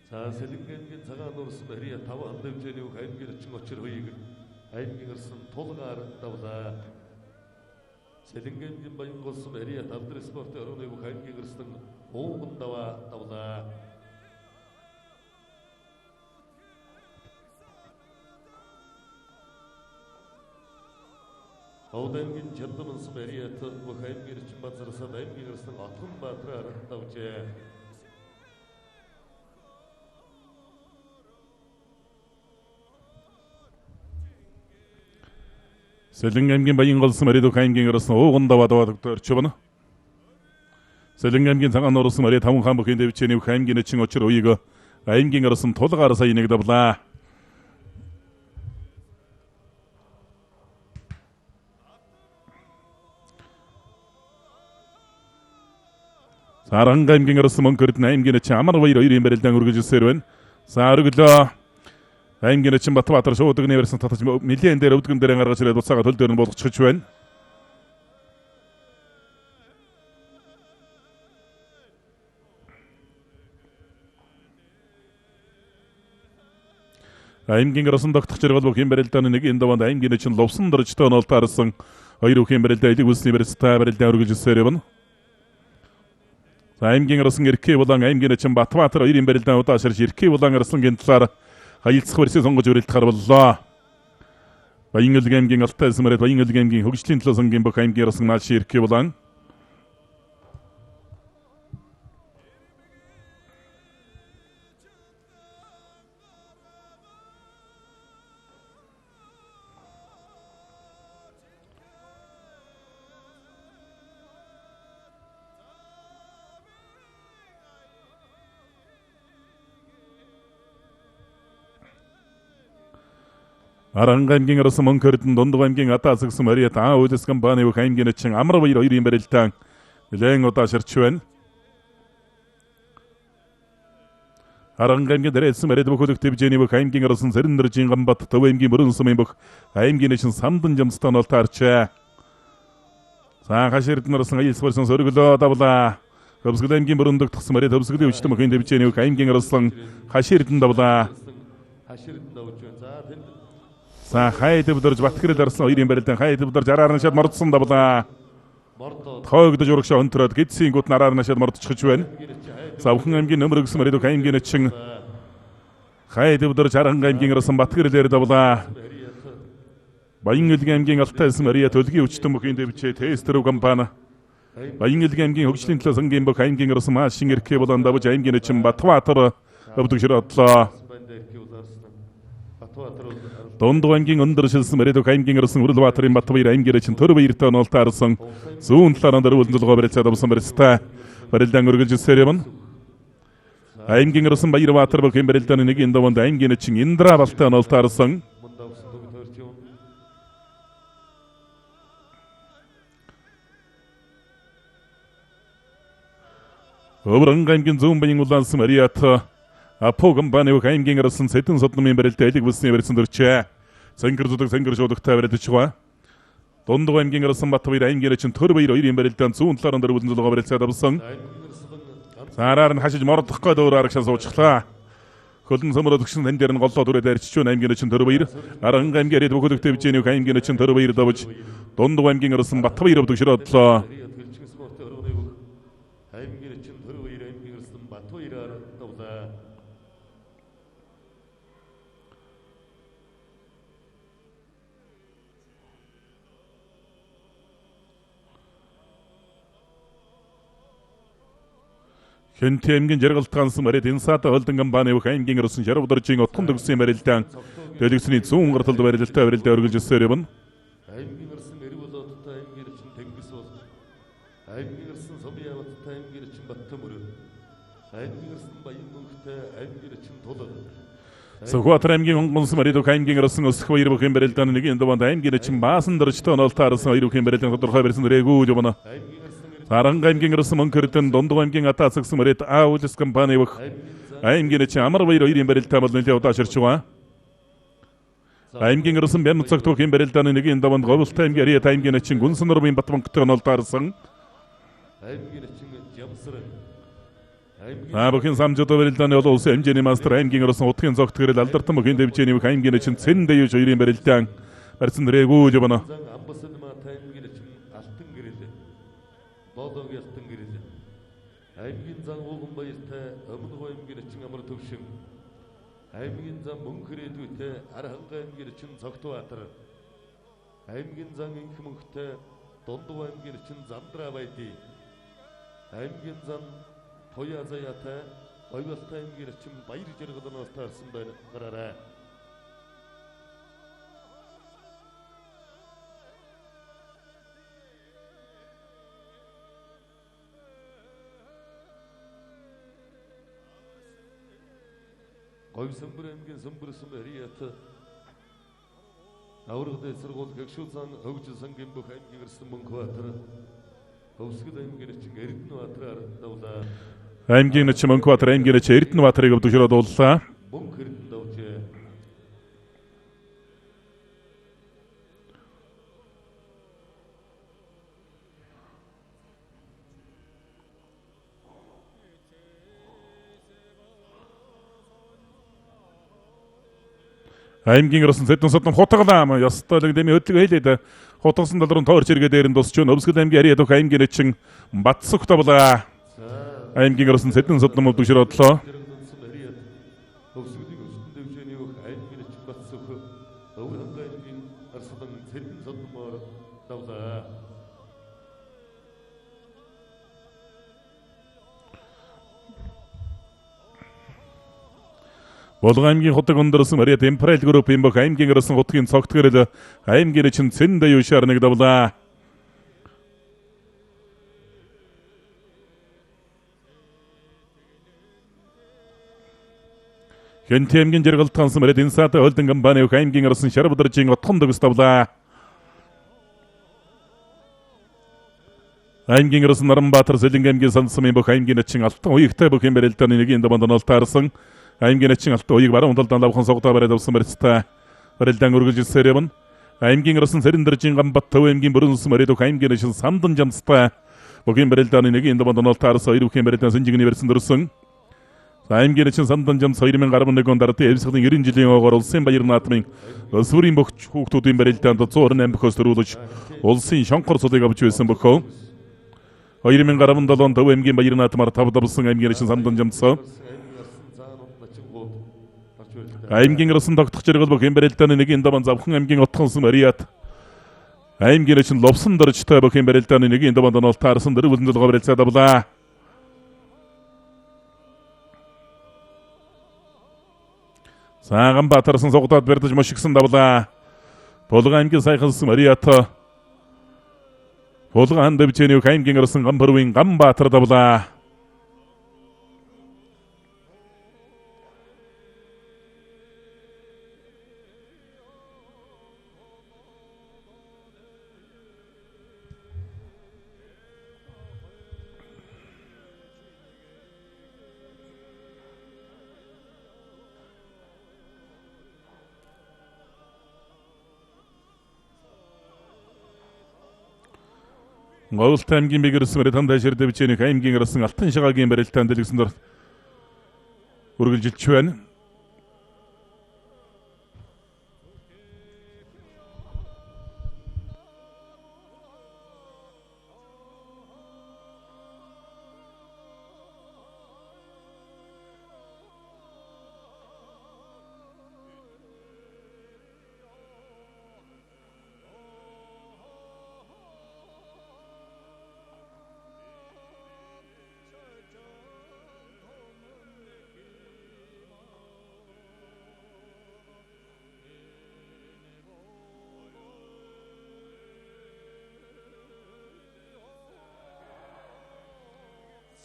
자, сел링겐겐 цагаан нуурсан барья 5 хандав хэмжээний үг аймгийн орчин очир хоёрыг аймгийн орсон тулгаар давлаа. сел링겐겐 баян голсон барья тавдар спортын орны үг аймгийн орсон ууган давлаа. Аймгийн чадамс барьят бүх аймгийн орчин базарсад аймгийн орсон отгон баатраар давжээ. сел링겐겐 баян голсон барья бүх аймгийн орсон ууган даваад орчвоно. сел링겐겐 цагаан нуурсан барья 5 хаан бүхэн дэвчээний бүх аймгийн орчин очир уйг аймгийн орсон тулгаар саяныг давлаа. Саранга аймгийн орсон мөнхөрд аймгийн орчин амар баяр хоёрын барилдаан үргэлжилсээр байна. За өргөлөө аймгийн орчин Батбаатар шууд өгнө версэн татаж нэлээд дээр өвдгөн дээр гаргаж ирээд буцаага төл дээр нь болгочихж байна. аймгийн орсон тогтох зэрэг бүх юм барилдааны нэг энэ даванд аймгийн орчин лувсан дөржтэй онолт харсан хоёр бүхэн барилдаа элэг үлсний барилдаа барилдаан үргэлжилсээр байна. аймгийн орсон эрхээ болон аймгийн орчин Батбаатар хоёрын барилдаан удаашрж эрхээ болон орслонгийн талаар хаилцах барьсыг сонгож өрөлдөхөр боллоо. Баян аймгийн алтай смэрэд баян аймгийн хөгжлийн төлөө сонгийн бүх аймгийн орсон нааш эрхээ болон Аранга аймгийн орсон мөнхөрдөн дундуг аймгийн атаасгсан барья ДАВАА үйлс компани бүх аймгийн орчин амар баяр хоёрын барилдаан нэлээд удаашрч байна. Аранга аймгийн дээрсэн барья бүх хөлөг төвжээний бүх аймгийн орсон Сэрэнэржийн Гамбат төв аймгийн мөрөн сумын бүх аймгийн орчин самдан жамстан бол таарчаа. За хаширд нарсан аялс барсан сөргөлөө давлаа. Төвсгөл аймгийн мөрөндөг тгсэн барья төвсгөлийн өвчтөн бүхэн төвжээний бүх аймгийн орсон хаширдан давлаа. За хайд өвдөрж Батгэрэл арсан хоёрын барилдаан хайд өвдөрж араар нашаад мордсон давлаа. Тоогдож урагшаа өнтрөөд гидсийн гут нараар нашаад мордчихж байна. За бүхэн аймгийн нөмөр өгсөн барья аймгийн очин хайд өвдөрж Аранга аймгийн арсан Батгэрэлээр давлаа. Баян аймгийн алтай барья төлгийн өвчтөн бүхэн дэвчээ тестер компани Баян аймгийн хөгжлийн төлөө сонгийн бүх аймгийн арсан машин эрхээ болон давж аймгийн очин Батбаатар өвдөг широодлоо. Дундуг аймгийн өндөр шилсэн барья аймгийн орсон Үрэлбаатарын Батбаяр аймгийн очин төр баяртай онолт харсан зүүн талаар дөрвөлн зулгоо барилцаад авсан барьцтай барилдаан үргэлжилсээр явна. аймгийн орсон Баярбаатар бүхэн барилдааны нэг энэ даванд аймгийн очин Индра балтай онолт харсан Өврөн аймгийн зүүн баян улаансан барьят Апо компани бүх аймгийн орсон Сэдэн содномын барилдаа элэг бүсний барьсан дөрчээ. Сэнгэр зүдэг сэнгэр шуудагтай барилдаж байгаа. Дундуг аймгийн орсон Батбаяр аймгийн очин төр баяр хоёрын барилдаан зүүн талаар дөрвөлн зулгоо барилцаад авсан. Сараар нь хашиж мордох гээд өөр арагшаа суучлаа. Хөлн сөмрөд өгсөн тань дээр нь голлоо түрээд арчиж байна аймгийн очин төр баяр. Аранга аймгийн хэд бүхөлөг төвжээний аймгийн очин төр баяр давж дундуг аймгийн орсон Батбаяр өвдөг широодлоо. Хэнтэй аймгийн жаргалт гансан барьд инсаата холдон компани бүх аймгийн орсон шарав дөржийн отгон төгссөн барилдаан дэлгэцний зүүн гарталд барилдаа өргөлжилсээр явна. аймгийн орсон Эрэг болоодтой аймгийн орчин Тэнгис бол аймгийн орсон Сумьяаваттай аймгийн орчин Баттам өрөө аймгийн орсон Баян мөнхтэй аймгийн орчин Тулаг Сүхбаатар аймгийн онгонсон барьд аймгийн орсон Өсөх баяр бүхэн барилдааны нэг энэ даванд аймгийн орчин Баасан дөржтэй онолт харсан хоёр бүхэн барилдаан тодорхой барьсан дөрэгүү явна. Аранга аймгийн орсон мөнхөрдөн дундуг аймгийн атаасгсан барьд ДАВАА үйлс компани бүх аймгийн очин амар баяр хоёрын барилдаан бол нэлээд удаашрч байгаа. аймгийн орсон Бямцагт бүхэн барилдааны нэг энэ даванд Говьлтай аймгийн Ариат аймгийн очин Гүнсэн нурмын Батбанктай онолт харсан. аймгийн очин Жамсран бөхийн самжуудаа барилдааны олон улсын хэмжээний мастер аймгийн орсон утгын цогт гэрэл алдартан бөхийн дэвжээний аймгийн чин цэн дэвж хоёрын барилдаан барьсан дрэгүү жабана. Бодогийн алтан гэрэл. Аймгийн зан ууган баяртай өмнө аймгийн чин амар төвшин. Аймгийн зан мөнх ирээдүйтэй Архангай аймгийн чин Цогтбаатар. Аймгийн зан инх мөнхтэй Дундав аймгийн чин Зандраа байдий. Аймгийн зан Тоя заяатай Говьалтай аймгийн чин Баяр жаргалнаас таарсан байна гараарай. Говьсамбар аймгийн Самбарсан Харият Наурызийн сургууль гэгшүүлсэн хөгжил сангийн бүх аймгийн ирсэн Мөнхбаатар Хөвсгөл аймгийн чин Эрдэнэбаатараар давлаа. Аймгийн чин Мөнхбаатар аймгийн чин Эрдэнэбаатарыг өвдөшрөө дууллаа. Мөнх Эрдэнэ давжээ. Аймгийн орсон зэдэн содон хутгалаа ёстолог дэми хөдлөг хэлээд хутгасан талрын тоорч иргээ дээр нь тусч Өвсгөл аймгийн Ариад өх аймгийн чин Батсөх тавлаа. Аймгийн орсон зэдэн содон өвдөшрөө одлоо. Өвсгөлийн өстөн дэвжээний өх аймгийн чин Батсөх Өвхангай аймгийн арслан зэдэн содмоор давлаа. Болгон аймгийн хотог өндөрсөн Мариа Темпрал группийн бүх аймгийн орсон хотгийн цогт гэрэл аймгийн чин цэн дэвшаар нэг давлаа. Хэнт аймгийн жаргалтансан Мариа Инсата холдинг компани аймгийн орсон Шарбадаржийн отхон дэгс давлаа. Аймгийн орсон Наранбаатар Сэлэнг аймгийн Сансмын бүх аймгийн чин алтан уягтай бүх юм барилдааны нэгийн даманд нолтаарсан аймгийн чин алтан уяг баруун талдан лавхан согдоо барайд авсан барьцтай барилдаан үргэлжилсээр явна. Аймгийн орсон Сэрэндаржийн Гамбат төв аймгийн Бүрэнсэн Мариад өх аймгийн чин Самдан жамстай бүх юм барилдааны нэгийн даманд нолтаарсан хоёр бүх юм барилдаан сэнжигний барьсан дөрсөн. Аймгийн чин Самдан жамс 2011 онд ардын Эвсгийн 90 жилийн огоор улсын баярын наадмын өсвөрийн бүх хүүхдүүдийн барилдаанд 128 бөхөөс төрүүлж улсын шонхор цулыг авч байсан бөхөө. 2017 онд төв аймгийн баярын наадмаар тав давсан аймгийн чин Самдан жамс аймгийн орсон тогтох жаргал бүх юм барилдааны нэгийн даман завхан аймгийн отхонсон Мариат аймгийн чин ловсон дөржтэй бүх юм барилдааны нэгийн даманд нолтаарсан дөрвөлн долгоо барилцаа давлаа. Сааган Баатарсан согдоод барьдаж мошигсан давлаа. Болгон аймгийн сайхансан Мариат Болгон дэвчээний аймгийн орсон Гамбарвын Гамбаатар давлаа. Говьалт аймгийн бигэрсэн Мариатан дэшэр дэвчээний аймгийн орсон Алтан шагагийн барилдаан дэлгэсэн дор үргэлжилж байна.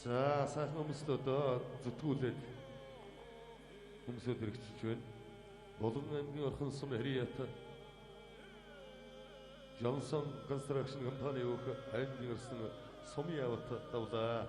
За сайхан хүмүүст одоо зүтгүүлээд хүмүүсүүд хэрэгжиж байна. Болгон аймгийн орхон сум Харият Johnson Construction компани өөх аймгийн орсон сумын явт давлаа.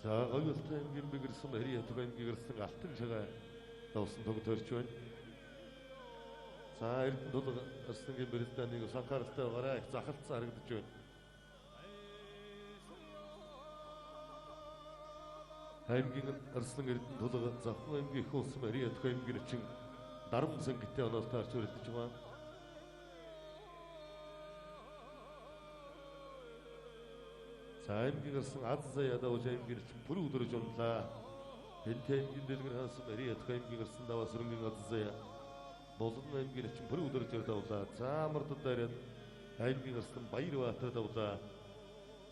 За говьолтой аймгийн бигэрсэн Мариа Төг аймгийн гэрсэн алтан шагаа давсан төг төрж байна. За Эрдэнэ тулга Арслангийн барилдааныг санхааралтай байгаарай. Их захалцсан харагдаж байна. Аймгийн Арслан Эрдэнэ тулга Завхан аймгийн их улс Мариа Төг аймгийн чин дарам сангиттэй онолтой арч өрөлдөж байгаа. За аймгийн гарсан аз заяа давж аймгийн чин бүр өдөрж унлаа. Хэнтэй аймгийн дэлгэр хаасан Мариа Төг аймгийн гарсан даваа сүрэнгийн аз заяа Болгон аймгийн чин бүр өдөрж давлаа. За мартад дараад аймгийн гарсан Баярбаатар давлаа.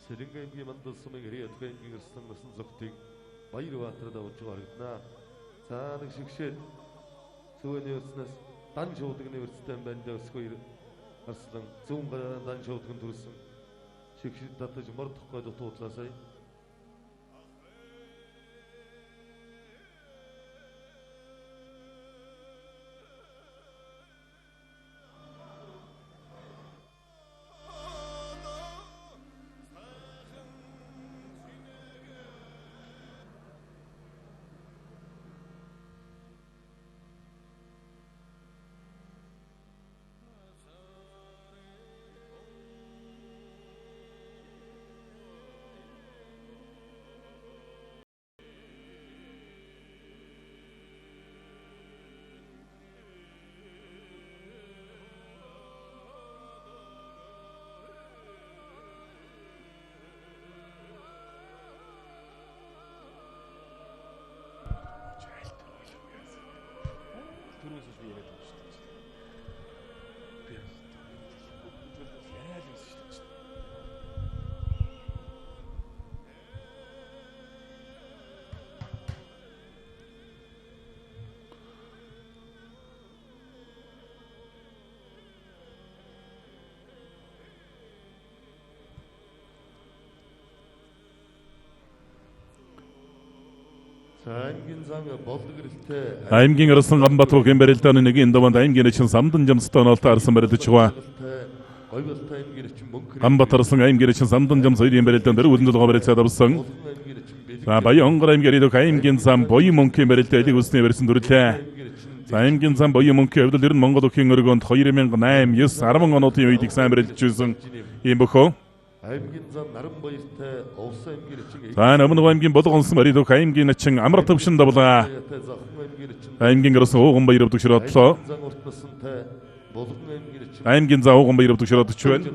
Сэлэнгэ аймгийн мандалсан Мариа Төг аймгийн гарсан насан зогтыг Баярбаатар давж харагдана. За нэг шигшээд Зүүнний өрснөөс дан шуудаг университет банд өсгөө Арслан зүүн гараа дан шуудган төрсөн шигшид татаж мордохгүй дутуудлаасай. аймгийн Арслан Гамбат бүхэн барилдааны нэгийн даванд аймгийн чин самдан жамстай онолтой арсан барилдаж байгаа. Гамбат Арслан аймгийн чин самдан жамс хоёрын барилдаан дээр үлэн толгой барилцаад авсан. За Баян аймгийн Дэвг аймгийн зам Боён мөнхийн барилдаа элэг үснээ барьсан дүрлээ. За аймгийн зам Боён мөнхийн хувьд ер нь Монгол өхийн өргөнд 2008, 9, 10 онуудын үед их сайн барилдаж байсан юм бөхөө. аймгийн зам Наран баяртай Улс аймгийн чин За Намног аймгийн Болгонсон Мариа Төг аймгийн чин амар төвшин давлаа. Аймгийн Арслан ууган баяр төгшрөөдлөө. зам уртнасантай Болгон аймгийн чин Аймгийн зам ууган баяр төгшрөөдөж байна.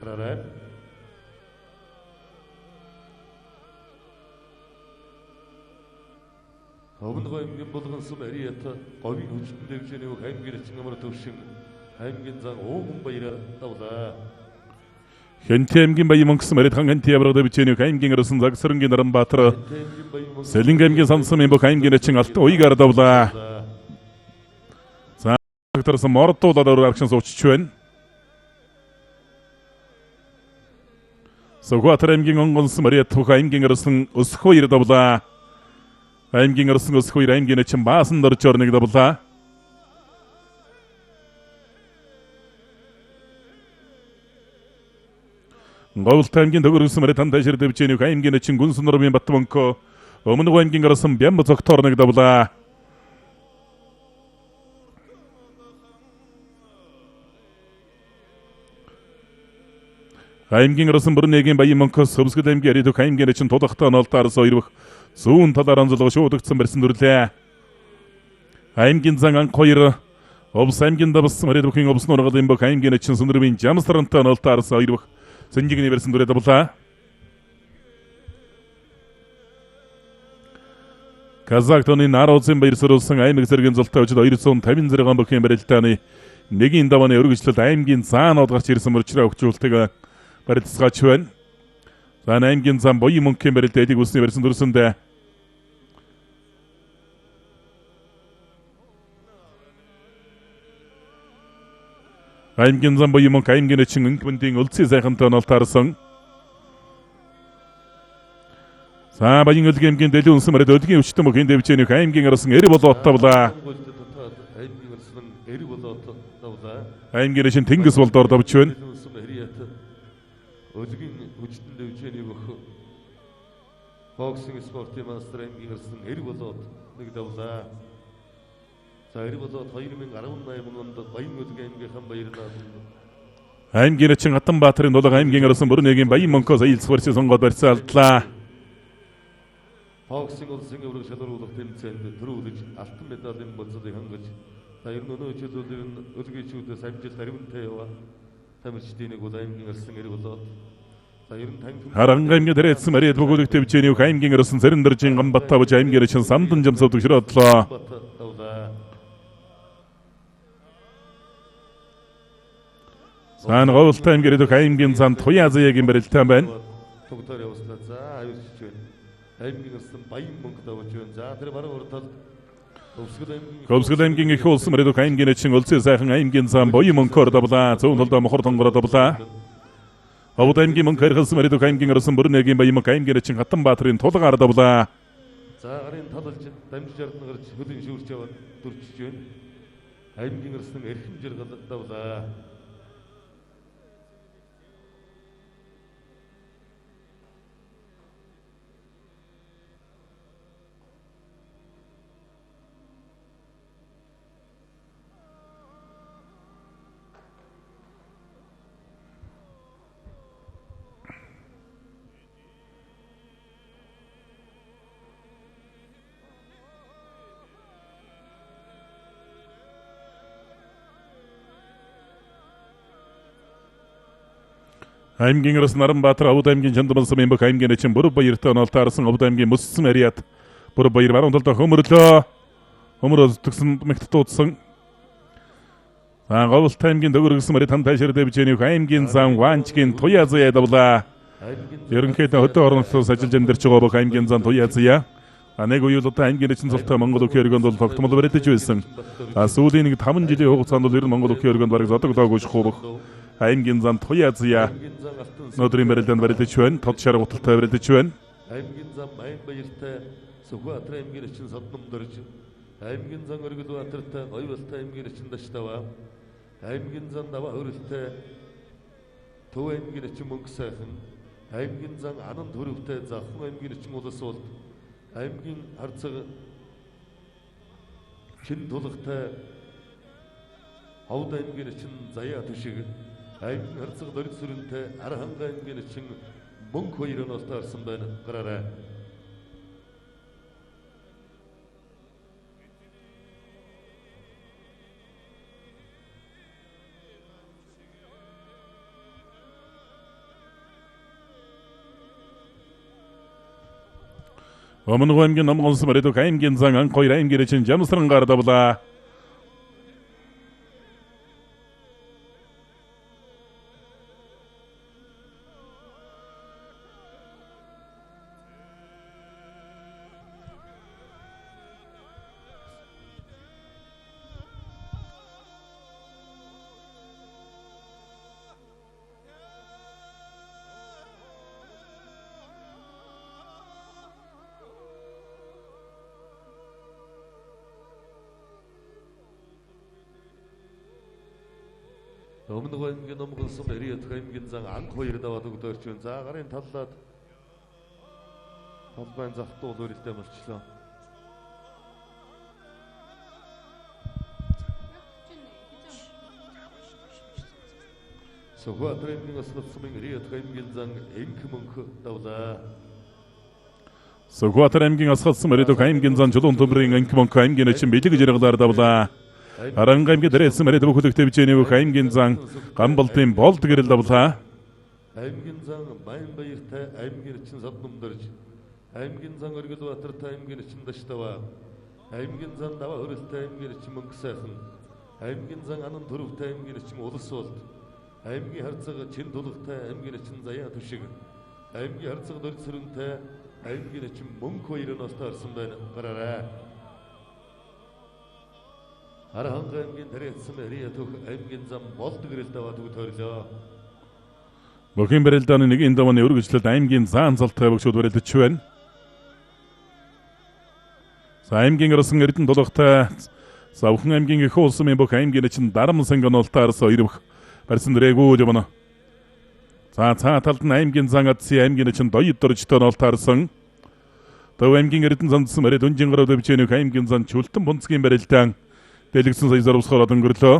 Гараарай. Өвнөг аймгийн Болгонсон Мариа Төг говийн хүчит дэвжэнийг аймгийн чин амар төвшин аймгийн зам ууган баяраар давлаа. Хэнтэй аймгийн Баян мөнгөсөн Мариа Төг хэнтэй явраад бичэнийг аймгийн Арслан Загсрынгийн Наранбаатар Сэлэнгэ аймгийн Сансан Мбөх аймгийн чин алтан уйгаар давлаа. За докторсон мордуулаад аргашин суучч байна. Согватар аймгийн Онгонсон Мариа Төг аймгийн Арслан өсөхөөр давлаа. Аймгийн Арслан өсөхөөр аймгийн чин Баасан дорж орныг давлаа. Говьолтой аймгийн төгөрсөн Мариа Тандай шир дэвчэнийг аймгийн чин Гүнсэн нурмын Батмөнкө Өмнөг аймгийн Арслан Бямб зогторныг давлаа. аймгийн Арслан Бүрнэгийн Баян мөнкө Сөвсгөл аймгийн Мариа Төг аймгийн чин тулахтай онолтоор сойрвох зүүн талаар анзалга шуудагдсан барьсан дүрлээ. аймгийн зан анх 2 Овс аймгийн давсан Мариа Төгийн Овс нургал Мбөх аймгийн чин Сүндрмийн Жамстрантай онолтоор сойрвох Сэнжигний барьсан дүрээ давлаа. Казахстаны Наурызийн баяр сурвалжсан аймаг зэргийн зултай өчид 256 бүхэн барилдааны нэгийн давааны өргөжлөлт аймгийн цаанууд гарч ирсэн мөрчрөө өгчүүлдэг барилдасгаач байна. За аймгийн зам Боён мөнхийн барилдаа элэг үсний барьсан дүрсэндээ аймгийн зам Боён мөнх аймгийн чин инкмэндийн үлцээ сайхантай онолтаарсан. За Баян өлгийн дэлгэн үнсэн Мариа Төгийн өвчтөн бүхэн дэвчэнийг аймгийн Арслан эри болоод тавлаа. аймгийн чин Тэнгис болдоор давж байна. өлгийн хүчтэн дэвчэнийг боксинг спортын мастер аймгийн ирсэн эр болоод нэг давлаа. За эр болоод 2018 онд Баянгөлгийн аймгийнхан баярдааны аймгийн чин Хатанбаатарын дулаан аймгийн ирсэн бүрнэгийн Баян Монкоос аялц барьсан сонгоод барьцаалдлаа. боксинг улсын өвөрг шалгаруулах тэмцээнд төрүүлж алтан медалийн болцоодыг хангаж за ер нь өнөө жилүүдээр нь өлгийчүүдээс амжилт аримтай яваа тамирчдын нэг бол аймгийн ирсэн эр болоод Харанга аймгийн дээрсэн мөрөд бүгд төвчэний аймгийн ирсэн Цэрэндэржин Гамбаттавж аймгийн чин Самдан жамсав төгшрөөдлөө. Сан говьтай аймгийн ирэх аймгийн зан Туяазягийн барилдаан байна. Тогтоор явууллаа. За аюулч байна. Аймгийн ирсэн Баян Монкодовж байна. За тэр баруун уртал Говьсгөл аймгийн их улсын мөрөд аймгийн чин Улсын сайхан аймгийн зан Баян Монкор давлаа. Зүүн талдаа мохор тонгороо давлаа. Авд аймгийн мөн хэрхэлсэн мөрөд аймгийн ирсэн бүрнэгийн Баян аймгийн чин Хатанбаатарын тулгаар давлаа. За гарын талалж дамжиж ардна гарч хөлийн шүүрч яваад дүрчж байна. Аймгийн ирсэн эрхэм жиргал давлаа. аймгийн ирсэн Наранбаатар Авд аймгийн Чандмалсан МБЭ аймгийн чин Бүрэг баяртай онолтаарсан Авд аймгийн Мөссөн ариат Бүрэг баяр баруун талдаа хөмөрлөө. Хөмөрөөс төгсөн мэгт дуудсан. Говьсгөл аймгийн дөгөргсөн мөрөд хан тайшир дэвжэний аймгийн зан Ванчгийн Туяазя давлаа. Ерөнхийдөө хөдөө орнолтоос ажиллаж амьдарч байгаа бүх аймгийн зан Туяазя. Нэг үеүлдээ аймгийн чин цолтой Монгол өхөө өргөнд бол тогтмол барьдаж байсан. Сүүлийн нэг 5 жилийн хугацаанд бол ер нь Монгол өхөө өргөнд бараг зодоглоогүй шахуух. аймгийн зан Туяазя өнөөдрийн барилдаанд барилдаж байна. Тод шар гуталтай барилдаж байна. аймгийн зан Баян баяртай Сүхбаатар аймгийн чин Содномдорж аймгийн зан Өргөлбаатартай Говьсгөл аймгийн чин Даштава аймгийн зан Даваа хөрөлтэй Төв аймгийн чин Мөнгө сайхан аймгийн зан Анан төрөвтэй Завхан аймгийн чин Улас улд аймгийн Харцаг чин Тулгатай Авд аймгийн чин Заяа Түшиг аймгийн Харцаг Дөрөг сүрэнтэй Арханга аймгийн чин Мөнгө хоёрын олтаарсан байна. Гараарай. Өмнө аймгийн Номгонс мөрөд аймгийн зан Анхойр аймгийн чин Жамсрангаар давлаа. Өмнө аймгийн Номгонс мөрөд аймгийн зан Анхойр даваад өгдөрч байна. За гарын таллаад талбайн захтуул өрөлтөө болчлоо. Сүхбаатар аймгийн Асгалсан мөрөд аймгийн зан Энх Мөнх давлаа. Сүхбаатар аймгийн Асгалсан мөрөд аймгийн зан Жулуун төмрийн Энх Мөнх аймгийн чин Бэлэг жиргалаар давлаа. Харанга аймгийн дээрсэн мөрөд бүхэлдэх төвчэний аймгийн зан Гамбалтын Болд гэрэл давлаа. аймгийн зан Баян баяртай аймгийн чин Содномдорж аймгийн зан Өргөлбаатартай аймгийн чин Даштава аймгийн зан Даваа хөрөлтэй аймгийн чин Мөнгө сайхан аймгийн зан Анан төрөвтэй аймгийн чин Улас улд аймгийн Харцаг чин Тулгатай аймгийн чин Заяа Түшиг аймгийн Харцаг Дөрөг сүрэнтэй аймгийн чин Мөнгө хоёрын олтаарсан байна. Гараарай. Арханга аймгийн дээрсэн мөрөд аймгийн зам Болд гэрэл даваад өгдөрлөө. Бөхийн барилдааны нэгэн давааны өргөжлөлт аймгийн заан залтай бөгшүүд барилдаж байна. Аймгийн ирсэн Эрдэнэ дулгатай Завхан аймгийн их улсын МБЭ аймгийн чин Дарамсан гонолтоос ирвэх барьсан дэрэгүү явна. За цаа талд нь аймгийн зан Адсын аймгийн чин Доёд дөржтой нолтаарсан ДАВАА аймгийн эрдэнэ зандсан мөрөд өнжингөрөв дэвчэний аймгийн зан чөлтөн бунцгийн барилдаан дэлгэсэн сая зорвсохоор өнгөрлөө.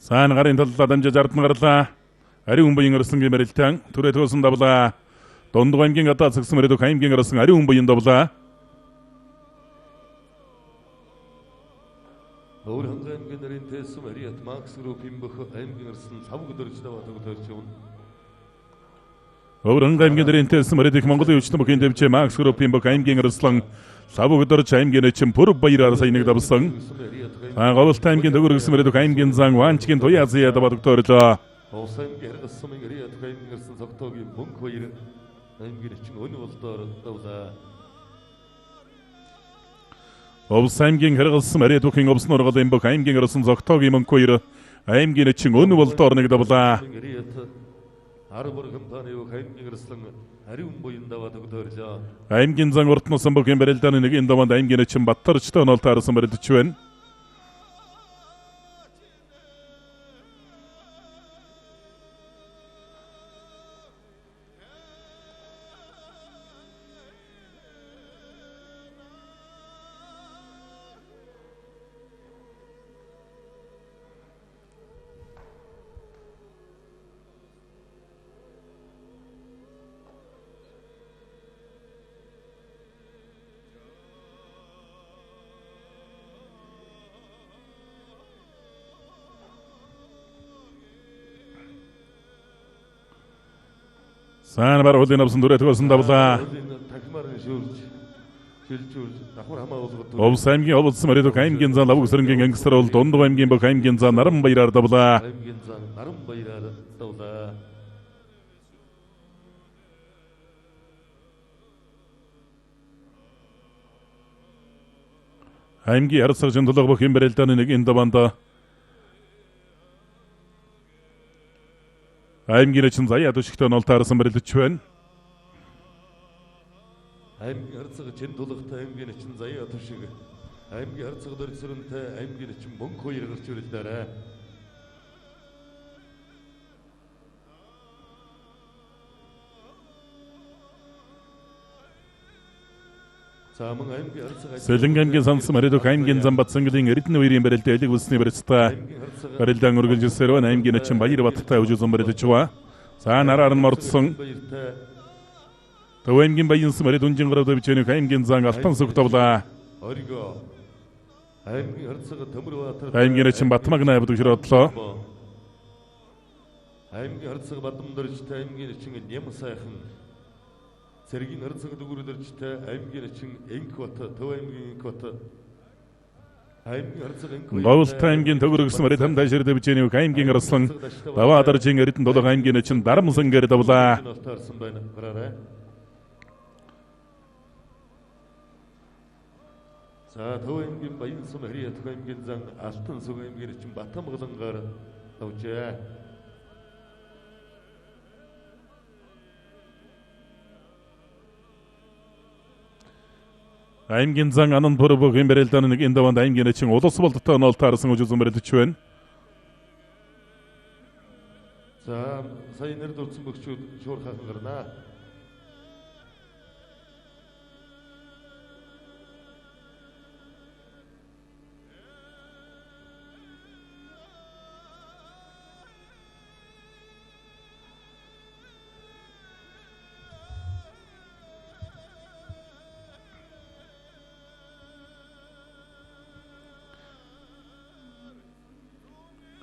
Сайн гарын таллаа дамжиж ардн гарлаа. Ариун humбын өрсөн гэмэрэлтэн түрээ төөсөн давлаа. Дундгой аймгийн гадаа цэгсэн мөрөд аймгийн өрсөн ариун humбын давлаа. Наурызийн аймгийн нэрийн тэсэм ариат Макс группийн бөхийн аймгийн өрсөн сав өдөрч даваад өгдөрч юм. Наурызийн аймгийн нэрийн тэсэм мөрөд Монголын өвчтөн бөхийн дэвчээ Макс группийн бөхийн аймгийн өрсөн сав өдөрч аймгийн эчин бүр баяраар саяныг давсан. Говьлт аймгийн төгөргсөн мөрөд аймгийн зан ванчгийн туяа зээ даваад өгдөрлөө. Аймгийн харгасан ариат аймгийн өрсөн цогтоогийн мөнх баяр аймгийн эчин өнө болдоор давлаа. аймгийн харгалсан ариат бүхэн овсон оргол бөх аймгийн өрсөн цогтоогийн мөнх баяр аймгийн эчин өнө болдоор нэг давлаа. Арбор компани аймгийн өрсөн ариун буян даваад өгдөрлөө. Аймгийн зан уртносон бөхийн барилдааны нэг даванд аймгийн эчин баттарчтай онолт харсан барилдч байна. Сайн бар хуулийн авсан дүрээ төгөөсөн давлаа. Овс аймгийн овсон мөрөд аймгийн зан лавг сэрэнгийн ангистрал дундгой аймгийн бөх аймгийн зан наран баяраар давлаа. Аймгийн зан наран баяраар давлаа. Аймгийн арцсан тулаг бөх барилдааны нэг даванда аймгийн эчин заяа төшгтөө онолт харсан барилдч байна. Аймгийн арцсан чин тулагтай аймгийн эчин заяа төшиг. Аймгийн арцсан дөрсөрөнтэй аймгийн эчин мөнх хоёр гарч ирэлдээрээ. Сэлэнг аймгийн сансан мөрөд аймгийн зам батсангийн эрдэнэ хоёрын барилдаа элэг үлсний барилдаа барилдаан үргэлжилсээр байна. Аймгийн эчин баяр баттай үжүүлсэн барилдч ба. Сайн араар нь мордсон. ДАВАА аймгийн баянс мөрөд өнжингөрөв дэвчэний аймгийн зан алтан сүг тавлаа. Аймгийн эчин батмагнаа явдаг широдлоо. Аймгийн харцаг бадамдэрчтэй аймгийн эчин нэм сайхан Сэргийн харцаг дүгүрдэрчтэй аймгийн эчин энх бат төв аймгийн энх бат аймгийн харцаг энх Говьлт аймгийн төгөргсөн мөрөд хамдаа ширдэ бичээний аймгийн арслан ДАВАА даржийн эрдэнэ дулаг аймгийн эчин дарамсан гэр давлаа. За төв аймгийн баянсан хэрият аймгийн зан алтан сүг аймгийн эчин Батамгалангаар тавжээ. Аймгийн зан анан бүрбөгийн барилдааны нэг даванд аймгийн эчин улус болдтой онолт харсан үжүүлсэн барилдч байна. За сая нэр дурдсан бөгчүүд шуурхаан гарнаа.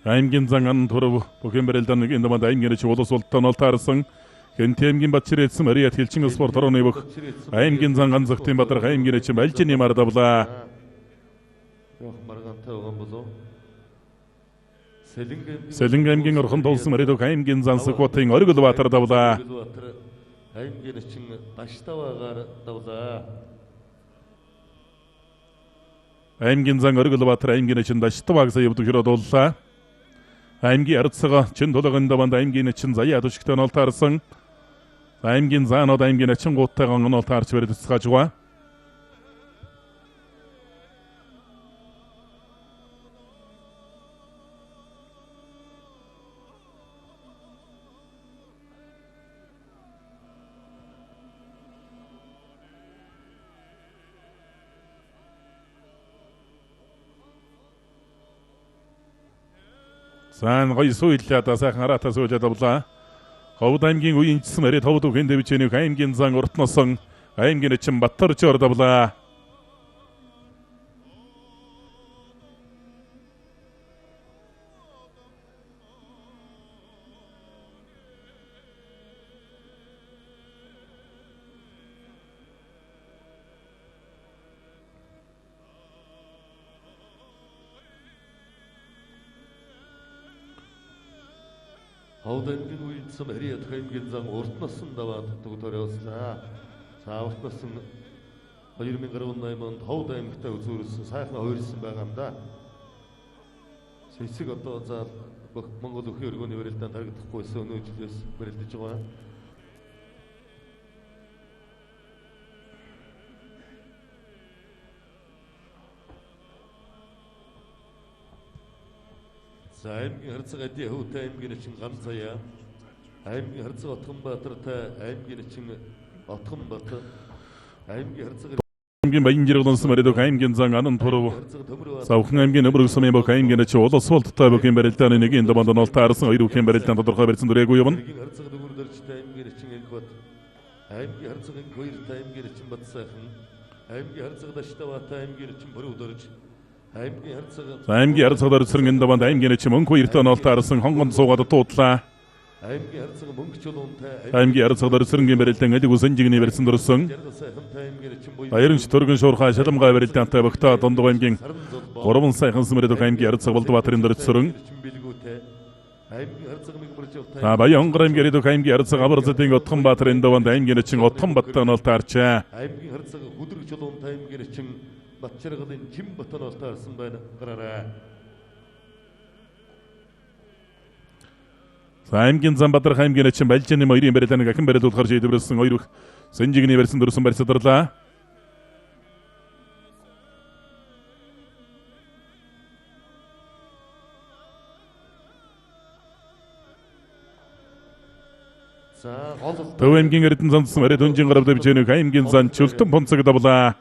Аймгийн зан анан төрөв бүхэн барилдааны нэг даванд аймгийн эчин улус болдтой онолт харсан Хэнтэмгийн Батчирээдсэн Ариат Хилчин спорт орооны бүх аймгийн зан ганцхтын Бадар аймгийн эчин Балжины мар давлаа. Сэлэнг аймгийн орхон толсон мөрөд аймгийн зан Сүхбатын Оргил Баатар давлаа. аймгийн эчин даштаваагаар давлаа. аймгийн зан Оргилбаатар аймгийн эчин даштавааг сая явуулж боллоо. аймгийн арцгаа чин тулгын даванд аймгийн эчин заяа төшгтөн ол таарсан. аймгийн заанууд аймгийн эчин гуттайган ол таарч барьж цаажгаа. Сан гоё суйлаад сайхан аратаа суйлаад авлаа. Ховд аймгийн үеийнчсэн арид ховд үхэн дэвчэнийг аймгийн зан уртносон аймгийн эчин Батарч ордавлаа. Ховд аймгийн үеийнчсэн арид аймгийн зан уртносон даваад төгтөрөөслөө. За уртносон 2018 онд Ховд аймагтаа үзүүлсэн сайхан хувирсан байгаа юм да. Эцэг одоо за Монгол өхөн өргөний барилдаанд харагдахгүйсэн өнөө жилээс барилдаж байгаа. За аймгийн харцаг ади хөвтэй аймгийн эчин Ганцаяа, аймгийн харцаг Отгонбаатартай аймгийн эчин Отгонбаатар, аймгийн харцаг аймгийн баян жиргэлэнсэн мөрөдөг аймгийн зан анан турав. Савхан аймгийн өвөргсөн юм бөх аймгийн эчин улс улттай бөхийн барилдааны нэгийн даманд нь таарсан хоёр бүхийн барилдаан тодорхой барьсан дүрээгүй юм. Аймгийн харцаг дөрөвдөрчтэй аймгийн эчин Энбат, аймгийн харцаг Энхөөртэй аймгийн эчин Батсайхан, аймгийн харцаг Даштаваатай аймгийн эчин Бүрөвдөрж, аймгийн харцаг дөрсрэн даванд аймгийн эчин Мөнх хоёртой нь таарсан хонгон суугаад дуудлаа. аймгийн харцаг Мөнх чулуунтай аймгийн харцаг дөрсрэнгийн барилдаан алиг усан жигний барьсан дөрсөн. Баярын төргөн шуурхай шаламгай барилдаантай бөхтөө дундуг аймгийн 3 сайхан сүмрэдэг аймгийн харцаг Болдбаатарын дөрсрэн. Баян аймгийн дэдэг аймгийн харцаг Аварзатын Отгонбаатарын даванд аймгийн эчин Отгонбаттай нь таарчаа. аймгийн харцаг Хүдрэг чулуунтай аймгийн эчин Батчаргалын Жим Батан ол таарсан байна гараарай. аймгийн Замбадар аймгийн эчин Балжины хоёрын барилдааны ахин барилдуулахар шийдвэрлсэн хоёр бүх сэнжигний барьсан дөрсөн барьсадарлаа. Төв аймгийн эрдэн зандсан арид өнжин гарав дэвчэнийг аймгийн зан чөлтөн бонцог давлаа.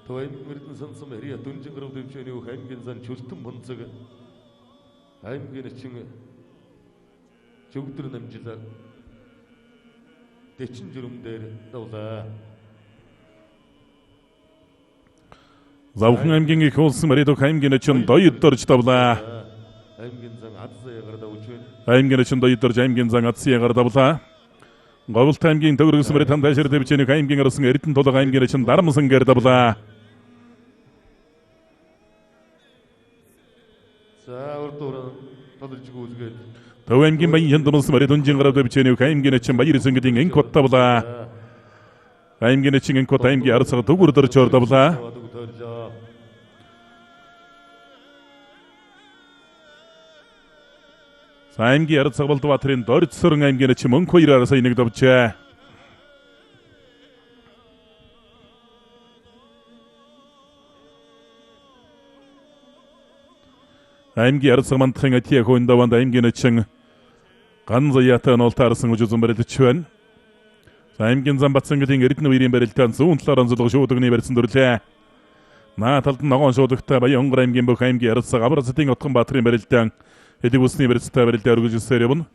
Төв аймгийн эрдэн зандсан арид өнжин гарав дэвчэнийг аймгийн зан чөлтөн бонцог аймгийн эчин Жөгдөр намжлаа дэчин журам дээр давлаа. Завхан аймгийн их улсын арид аймгийн эчин доёд дорж давлаа. аймгийн зан Адсаягаар давж байна. аймгийн эчин доёд дорж аймгийн зан Адсаягаар давлаа. Говьлт аймгийн төгөргөс мөрөд хандашир дэвчэнийг аймгийн арсан эрдэн тулга аймгийн эчин Дарамсангаар давлаа. За урдуур тодорж гүйлгээд Төв аймгийн баян хяндмалс мөрөд өнжин гарав дэвчэнийг аймгийн эчин баяр сэнгдийн Энкот давлаа. аймгийн эчин Энкот аймгийн арцаг төгөр дорж давлаа. аймгийн арцаг Болдбаатарын Доржсөрөн аймгийн эчин Мөнх хоёроор сая нэг давжээ. аймгийн арцаг Мандахын Атия хойн даванд аймгийн эчин Ганцаяатай нь таарсан үжүзэн барилдаж байна. аймгийн Замбатсангын эрдэнэ үерийн барилдаан зүүн талаар онцлог шуудагны барьсан дүрлээ. Наа талд нь ногоон шуудагтай Баян аймгийн бүх аймгийн арцаг Аварзатын Отгонбаатарын барилдаан эдэг усны барилцтай барилдаа өргөжлөсөөр явна.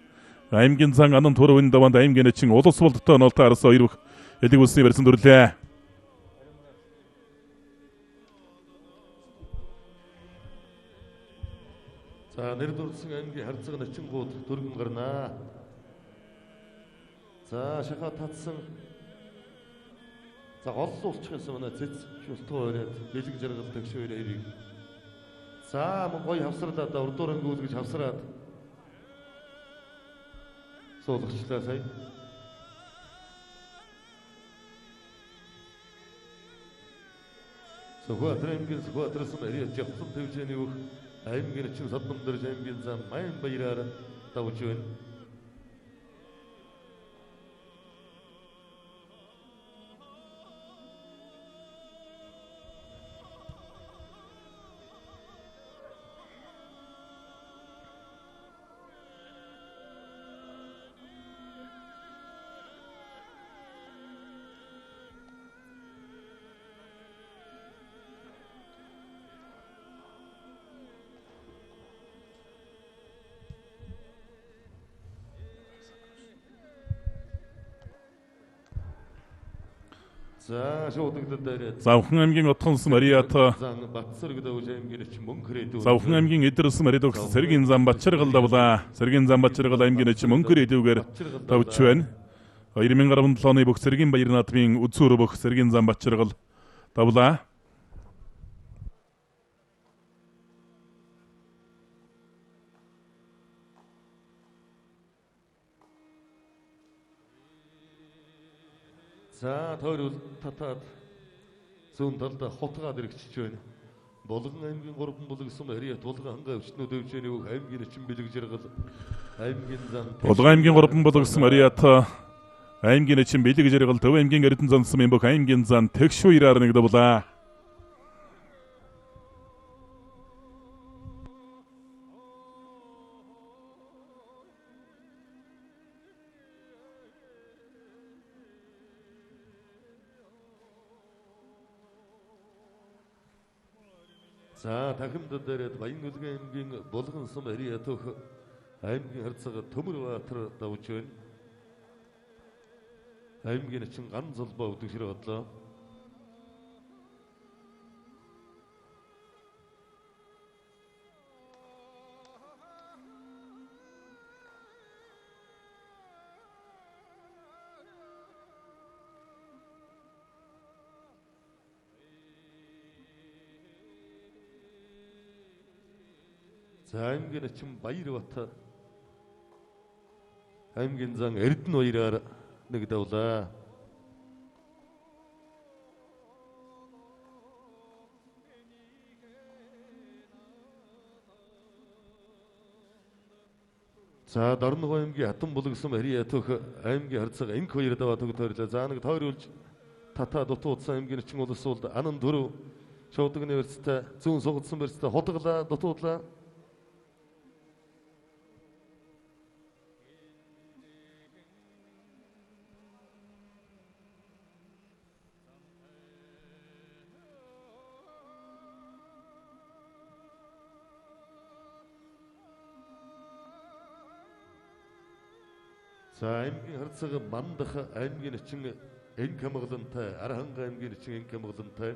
аймгийн зан анан турвын даванд аймгийн эчин улс болдтой нь таарсан хоёр бүх эдэг усны барьсан дүрлээ. За нэр дурдсан аймгийн харцаг начингууд дөргөн гарнаа. За шаха татсан. За голлуулчихсан манай цэц шултгоо өрөөд бэлэг жаргалдаг шөөрэ хэрэг. За гоё хавсралаад урдууран гүйлгэж хавсраад суулгачлаа сая. Сухатыр аймгийн Сухатырсан ариа жавсан төвчний бүх аймгийн чинь содмондөр аймгийн зам майн баяраар давж байна. За Бөхийн аймгийн Утгансан Мариата Бөхийн аймгийн Эдэрсэн Маридогс Сэргийн зам Бачиргал давлаа. Сэргийн зам Бачиргал аймгийн эч мөнгөр идэвгээр тавьж байна. 2017 оны бүх Сэргийн баярын наадмын үзүүр бүх Сэргийн зам Бачиргал давлаа. За тойрол татаад зүүн талд хотгаад ирчихэж байна. Болгон аймгийн 3 булгасан ариа тулган хангаа өвчнүүд өвчний бүх аймгийн эчин бэлэг жиргал аймгийн зам Болгон аймгийн 3 булгасан ариата аймгийн эчин бэлэг жиргал төв аймгийн эрдэн зансан бүх аймгийн зам тэгш уяраар нэгдэвлаа. За дахимд дээрээ Баянгөлгийн аймгийн Болгон сум ариа төх аймгийн харцаг Төмөрбаатар давж байна. Аймгийн чин ган золбоо өдөгшөр бодлоо. За аймгийн чин Баярбат аймгийн зан Эрдэнэ баяраар нэгдэвлаа. За Дорногов аймгийн Хатан булгасан ариа төх аймгийн харцаг энх баяр даваа төгтөөрлөө. За нэг тойруулж татаа дутуудсан аймгийн чин улс улд анан дөрөв шууд университет зүүн сугдсан барьцтай хотглаа дутуудлаа. За аймгийн харцаг мандах аймгийн чин энх хамгаалантай Арханга аймгийн чин энх хамгаалантай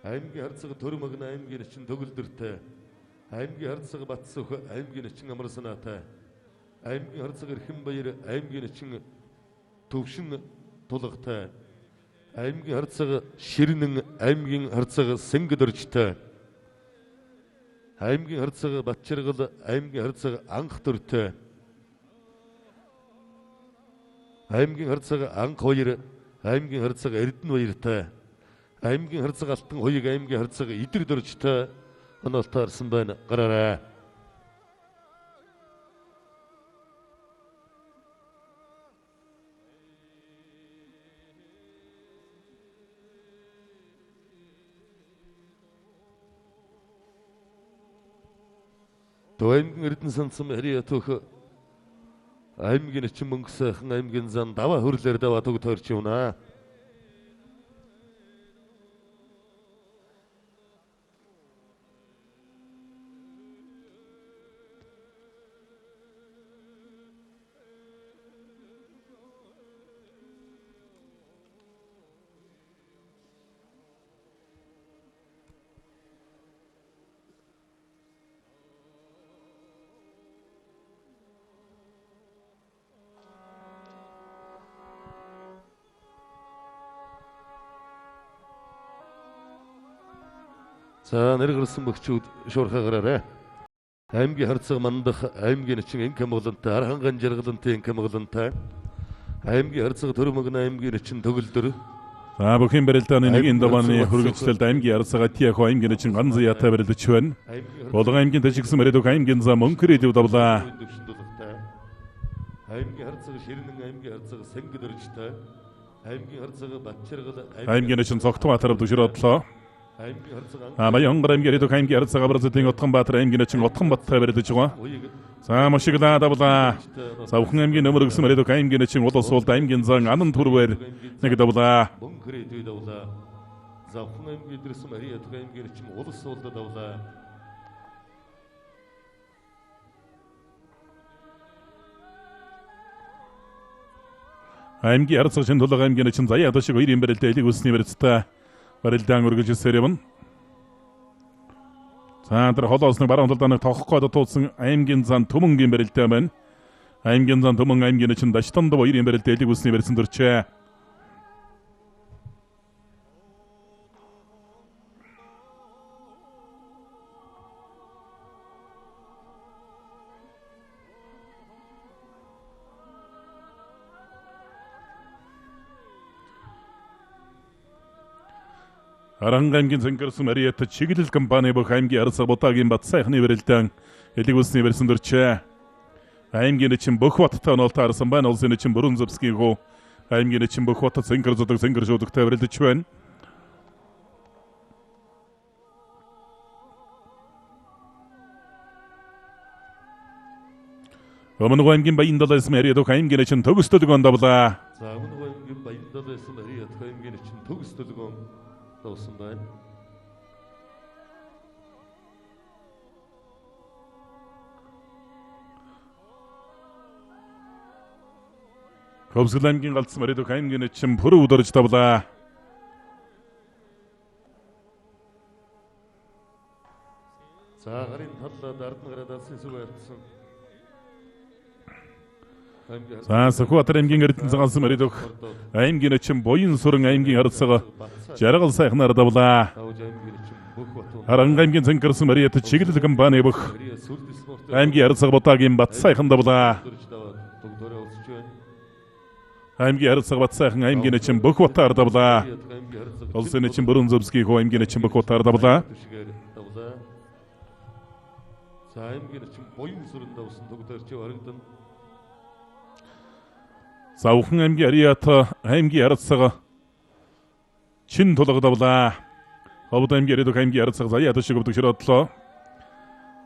аймгийн харцаг Төрмөгн аймгийн чин төгөлдөртэй аймгийн харцаг Батсөх аймгийн чин Амарсанаатай аймгийн харцаг Эрхэнбаяр аймгийн чин Төвшин тулгатай аймгийн харцаг Ширнэн аймгийн харцаг Сэнгдөржтэй аймгийн харцаг Батчиргал аймгийн харцаг Анх дөртэй аймгийн харцаг Анх баяр аймгийн харцаг Эрдэнэ баяртай аймгийн харцаг Алтан хоёг аймгийн харцаг Идэр дөржтэй онолтоорсон байна. Гараарай. Аймгийн эрдэнэ сансан ариа төх аймгийн эчин мөнгөсөн аймгийн зан ДАВАА хөрлөөр даваа төг тойрч явна. За нэргэрсэн бөхчүүд шуурхаагаарай. Аймгийн харцаг мандах аймгийн чин энх хамгаалантай Арханган жаргалантай энх хамгаалантай аймгийн харцаг Төрмөгн аймгийн чин төгөлдөр бөхийн барилдааны нэгэн давааны хөргөжлөлд аймгийн арцага тиах аймгийн чин ганц ятаа барилдаж байна. Болон аймгийн тажигсан мөрөдөг аймгийн зам мөнхрээд давлаа. аймгийн харцаг ширнэн аймгийн харцаг сэнгэл өржтэй. аймгийн харцаг батчиргал аймгийн чин цогтон батар душроодлоо. аймгийн харцаг Баян аймгийн дэдэг аймгийн арцага барзатын Отгон Баатар аймгийн чин Отгон Баттай барилдаж байгаа. За машиглаа давлаа. Савхан аймгийн нөмөр өгсөн мөрөдөг аймгийн чин улс улд аймгийн зан анан түрвэр нэг давлаа. мөнгөрөөд давлаа. Завхан аймгийн дэрсэн Мариад аймгийн чин улс улд давлаа. аймгийн арцаг чин тулга аймгийн чин заяа дашиг хоёрын барилдаа элэг үсний барилдаа барилдаан үргэлжилсээр явна. За тэр холоосны баруун талд тоххой дутуулсан аймгийн зан төмөнгийн барилдаа байна. аймгийн зан төмөн аймгийн чин даштанд хоёрын барилдаа элэг үсний барилсан дөрчээ. Арангаймгийн зөнгөрсөн Мариат чиглэл компани бүх аймгийн арцаг бутаагийн бат сайхны барилдаан элэг үсний барилсан дөрчээ. аймгийн чин бүх баттай онолтой арсан байна. Улсын чин бүрэн зөвсгийн гоо аймгийн чин бүх бат зөнгөр зодог зөнгөр шуудагтай барилдаж байна. Өмнө аймгийн баяндалаас Мариат аймгийн чин төгсдөлгөн давлаа. За өмнө аймгийн баяндалаас Мариат аймгийн чин төгсдөлгөн давсан байна. Хөвсгөл аймгийн галц Мариат аймгийн чин бүрэн удирж давлаа. За гарын талд ард гараад сүг явуулсан. За Сүхбаатар аймгийн эрдэнэ цагаан Мариат аймгийн чин буян сүрэн аймгийн арцага жаргал сайхнаар давлаа. Харанга аймгийн зөнгөрсөн Мариат чиглэл компани бүх аймгийн арцага бутаагийн бат сайхан давлаа. аймгийн арцага бат сайхан аймгийн чин бүх батаар давлаа. Улсын чин бүрэн зөвсгийн хөө аймгийн чин бүх батаар давлаа. За аймгийн чин буян сүрэн давсан төгдөрч орогдсон. Савхан аймгийн Ариат аймгийн арцага чин тулга давлаа. Ховд аймгийн Ариат аймгийн арцага заяа дашиг өвдөг широодлоо.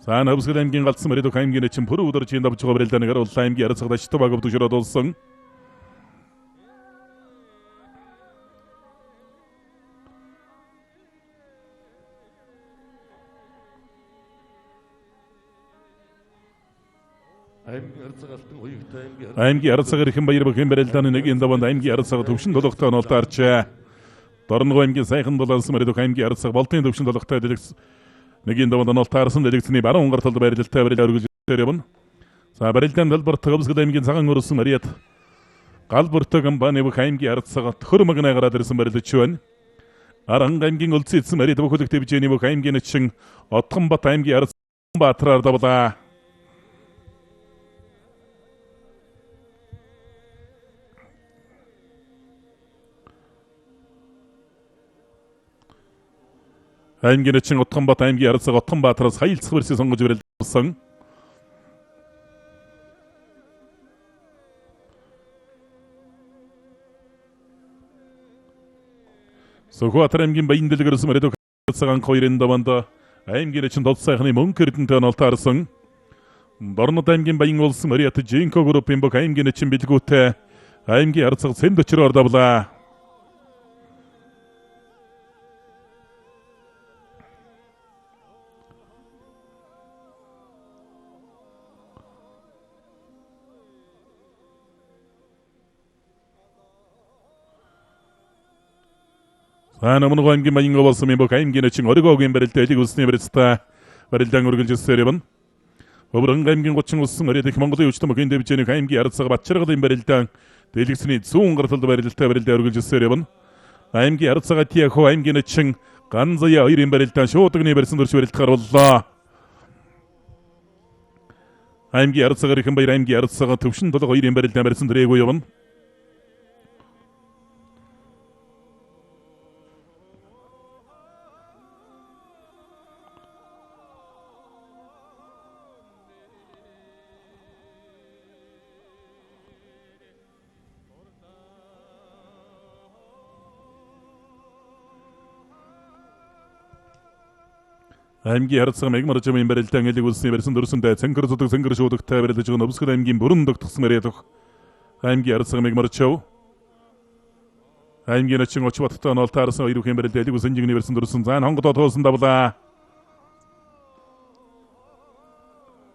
За Навсгал аймгийн галцсан Ариат аймгийн чин бүрэн өдөр чин давж байгаа барилдааны гарууллаа аймгийн арцага даштай баг өвдөг широодулсан. аймгийн арцага ихэн баяр бөхийн барилдааны нэгэн даванд аймгийн арцага төвшин толготой онолтой арчээ. Дорногов аймгийн сайхан дулаансан Мариат аймгийн арцага болтын төвшин толготой дэлгэц нэгэн даванд онолтой арсан дэлгэцний баруун гар талд барилалтай барилаа өргөжлөөр явна. За барилдааны талбарт Хөвсгөл аймгийн цагаан өрсөн Мариат гал бүртөө компани бүх аймгийн арцага төхөр магнаа гараад ирсэн барилдаж байна. Аранга аймгийн үлцээдсэн Мариат бүх хөлөг твжээний бүх аймгийн чин Отгон Бат аймгийн арцага Баатраар давлаа. аймгийн чин Отгон Бат аймгийн арцага Отгон Баатараас хаялцах барьсыг сонгож барилдсан. Сүхбаатар аймгийн баян дэлгэрсэн Мариат арцага хоёрын даванд аймгийн чин тод сайхны мөнгө эрдэнтэй онолтой арсан. Дорнод аймгийн баян улс Мариат Жинко группийн бүх аймгийн чин бэлгүүтэй аймгийн арцага сэнд өчрөөр давлаа. Өмнө аймгийн баян улсын бүх аймгийн чин оргиогийн барилдаа элэг үсний барилдаа барилдаан үргэлжилсээр явна. Өвөрөн аймгийн 30 улсын Мариат их Монголын өвчтөн бөхийн дэвжээний аймгийн арцага батчиргалын барилдаан дэлгэцний зүүн гар талд барилдаа барилдаа үргэлжилсээр явна. аймгийн арцага тиах аймгийн чин ганц заяа хоёрын барилдаан шуудагны барьсан дөрч барилдахаар боллоо. аймгийн арцага ихэн баяр аймгийн арцага төвшин толго хоёрын барилдаан барьсан дөрээгүй явна. аймгийн харилцаа мэгмарчмын барилдаан элэг улсны барьсан дөрсөндөө цэнгэр зудаг цэнгэр шуудагтай барилдаж байгаа Өвсгөл аймгийн бүрэн догтгсон мөрөдөх аймгийн харилцаа мэгмарчв аймгийн очин оч баттай нол таарсан хоёрын барилдаа элэг улсын жигний барьсан дөрсөн зан хонгодоо тоосон давлаа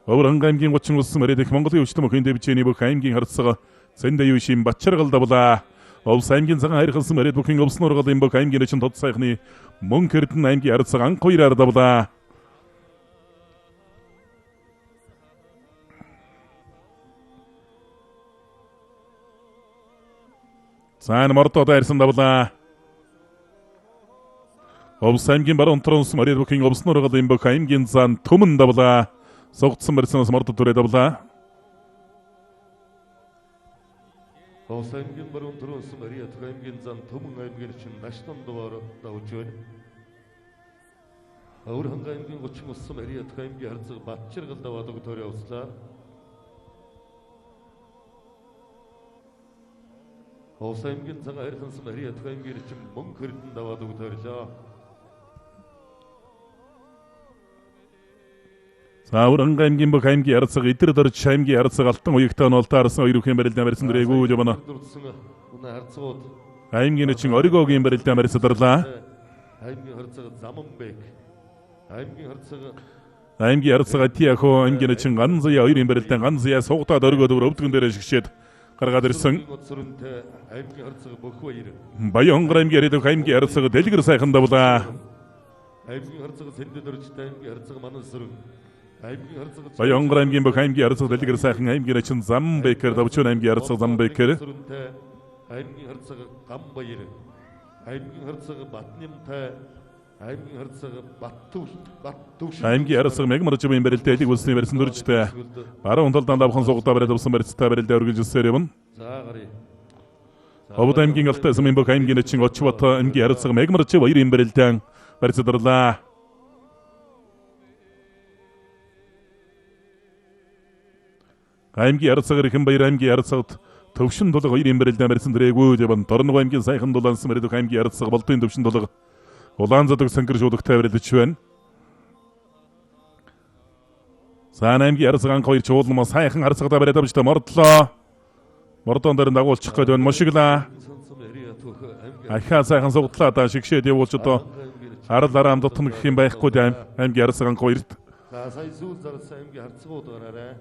Овран аймгийн 30 улсын мөрөдөх Монголын өвчтөн мөхийн дэвжээний бүх аймгийн харилцаа зөндөө юу шим бачаргал давлаа Овс аймгийн цагаан хайрхалсан мөрөд бүхэн овс нургалын бүх аймгийн очин тод сайхны мөн хэрдэн аймгийн харилцаа анх хоёраар давлаа Сайн мордоо дайрсан давлаа. Овс аймгийн баруун тронс морид бүхэн овс нургалын бүх аймгийн зан төмөн давлаа. Согдсон барьснаас мордо түрээ давлаа. Овс аймгийн баруун тронс морид аймгийн зан төмөн аймгийн чин наштан дугаар давж байна. Аврхан аймгийн 30 улсын морид аймгийн харцаг батчиргал даваадаг төрөө овслаа. Овс аймгийн цагаан хайрхалсан морид аймгийн чин мөн хэрдэн даваадаг төрлөө. Аврхан аймгийн бүх аймгийн харцаг идэр дөрж аймгийн харцаг алтан уягтаа нолтаарсан хоёрын барилдаан барьсан дөрэгүү жамана. Аймгийн чин оригогийн барилдаан барьсан дарлаа. Аймгийн харцаг заманбек. Аймгийн харцаг тиахо аймгийн чин ганзая хоёрын барилдаан ганзая сугатаад оригоод өвдгөн дээрээ шигшээд гаргаад ирсэн. Баян аймгийн яридох аймгийн харцаг дэлгэр сайхан давлаа. Аймгийн харцаг сэндэ дөржтэй аймгийн харцаг манан сүрэн. Баян аймгийн бүх аймгийн харцаг дэлгэр сайхан аймгийн чин зам бэкер давчун аймгийн харцаг зам бэкер. Аймгийн харцаг гам баяр. Аймгийн харцаг батнимтай. Аймгийн харцаг баттүш. Аймгийн харцаг мэгмарчмын барилдаа элэг улсны барьсан дөржтэй. Баруун талдан давхан сугатаа бариад авсан барьцтай барилдаа үргэлжилсээр юм. За гарыг. Овд аймгийн алтай сумын бүх аймгийн чин оч бат аймгийн харцаг мэгмарчв хоёрын барилдаан барьсан дарлаа. Аймгийн харцаг ихэн баяр аймгийн харцагт төвшин тулга хоёрын барилдаан барьсан дөрэгүү яван Торног аймгийн сайхан дулаанс мөрөдөх аймгийн харцаг болдын төвшин тулга Улаан задаг цэнгэр шуудагтай барилдаж байна. Сайн аймгийн харцаг анх хоёр чуулмаа сайхан харцагтаа бариад авчтай мордлоо. Мордон дээр дагуулчих гээд байна. Мошиглаа. Ахаа сайхан сугтлаа да шигшээд явуулж одоо арал араам дотно гэх юм байхгүй аймгийн харцаг анх хоёрт. За сая сүүл зарсан аймгийн харцагууд гараарай.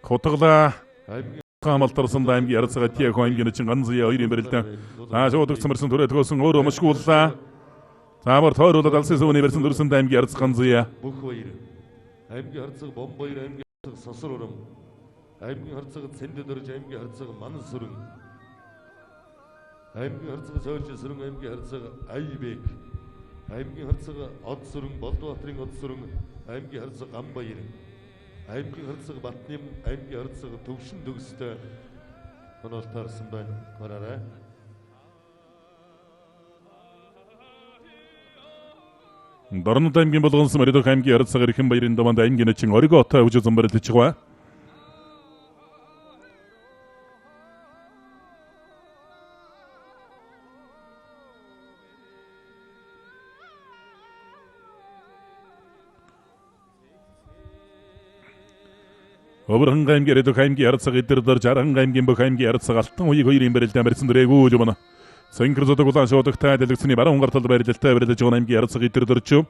Хотглаа хамалтарсан аймгийн харцаг тиах аймгийн чин ганзая хоёрын барилдаан шуудаг цэмэрсэн түрээ төгөөсөн өөрөө мошгууллаа. Заамар тойруулаад алсын сууны барьсан дөрсөн аймгийн харцаг ганзая. Бүх баяр. Аймгийн харцаг бомбаяр аймгийн харцаг сосор урам. Аймгийн харцаг цэндэ дөрж аймгийн харцаг манан сүрэн. Аймгийн харцаг цойлж сүрэн аймгийн харцаг айбек. Аймгийн харцаг од сүрэн Болдбаатарын од сүрэн аймгийн харцаг гам баяр. Аймгийн харцаг Батним аймгийн харцаг төвшин төгстэй онол таарсан байна. Гараарай. Дорнод аймгийн болгонсон мөрөдөх аймгийн харцаг ихэн баярын даванд аймгийн чин оригоотой хүчит барилдаж байгаа. Оврхан аймгийн яридох аймгийн харцаг идэр дөрж Архан аймгийн бүх аймгийн харцаг алтан уяг хоёрын барилдаан барьсан дөрэгүү жумана. Цэнгэр зудаг улаан шуудагтай дэлгэцний баруун гартал барилдалтай барилдаж байгаа аймгийн харцаг идэр дөрж.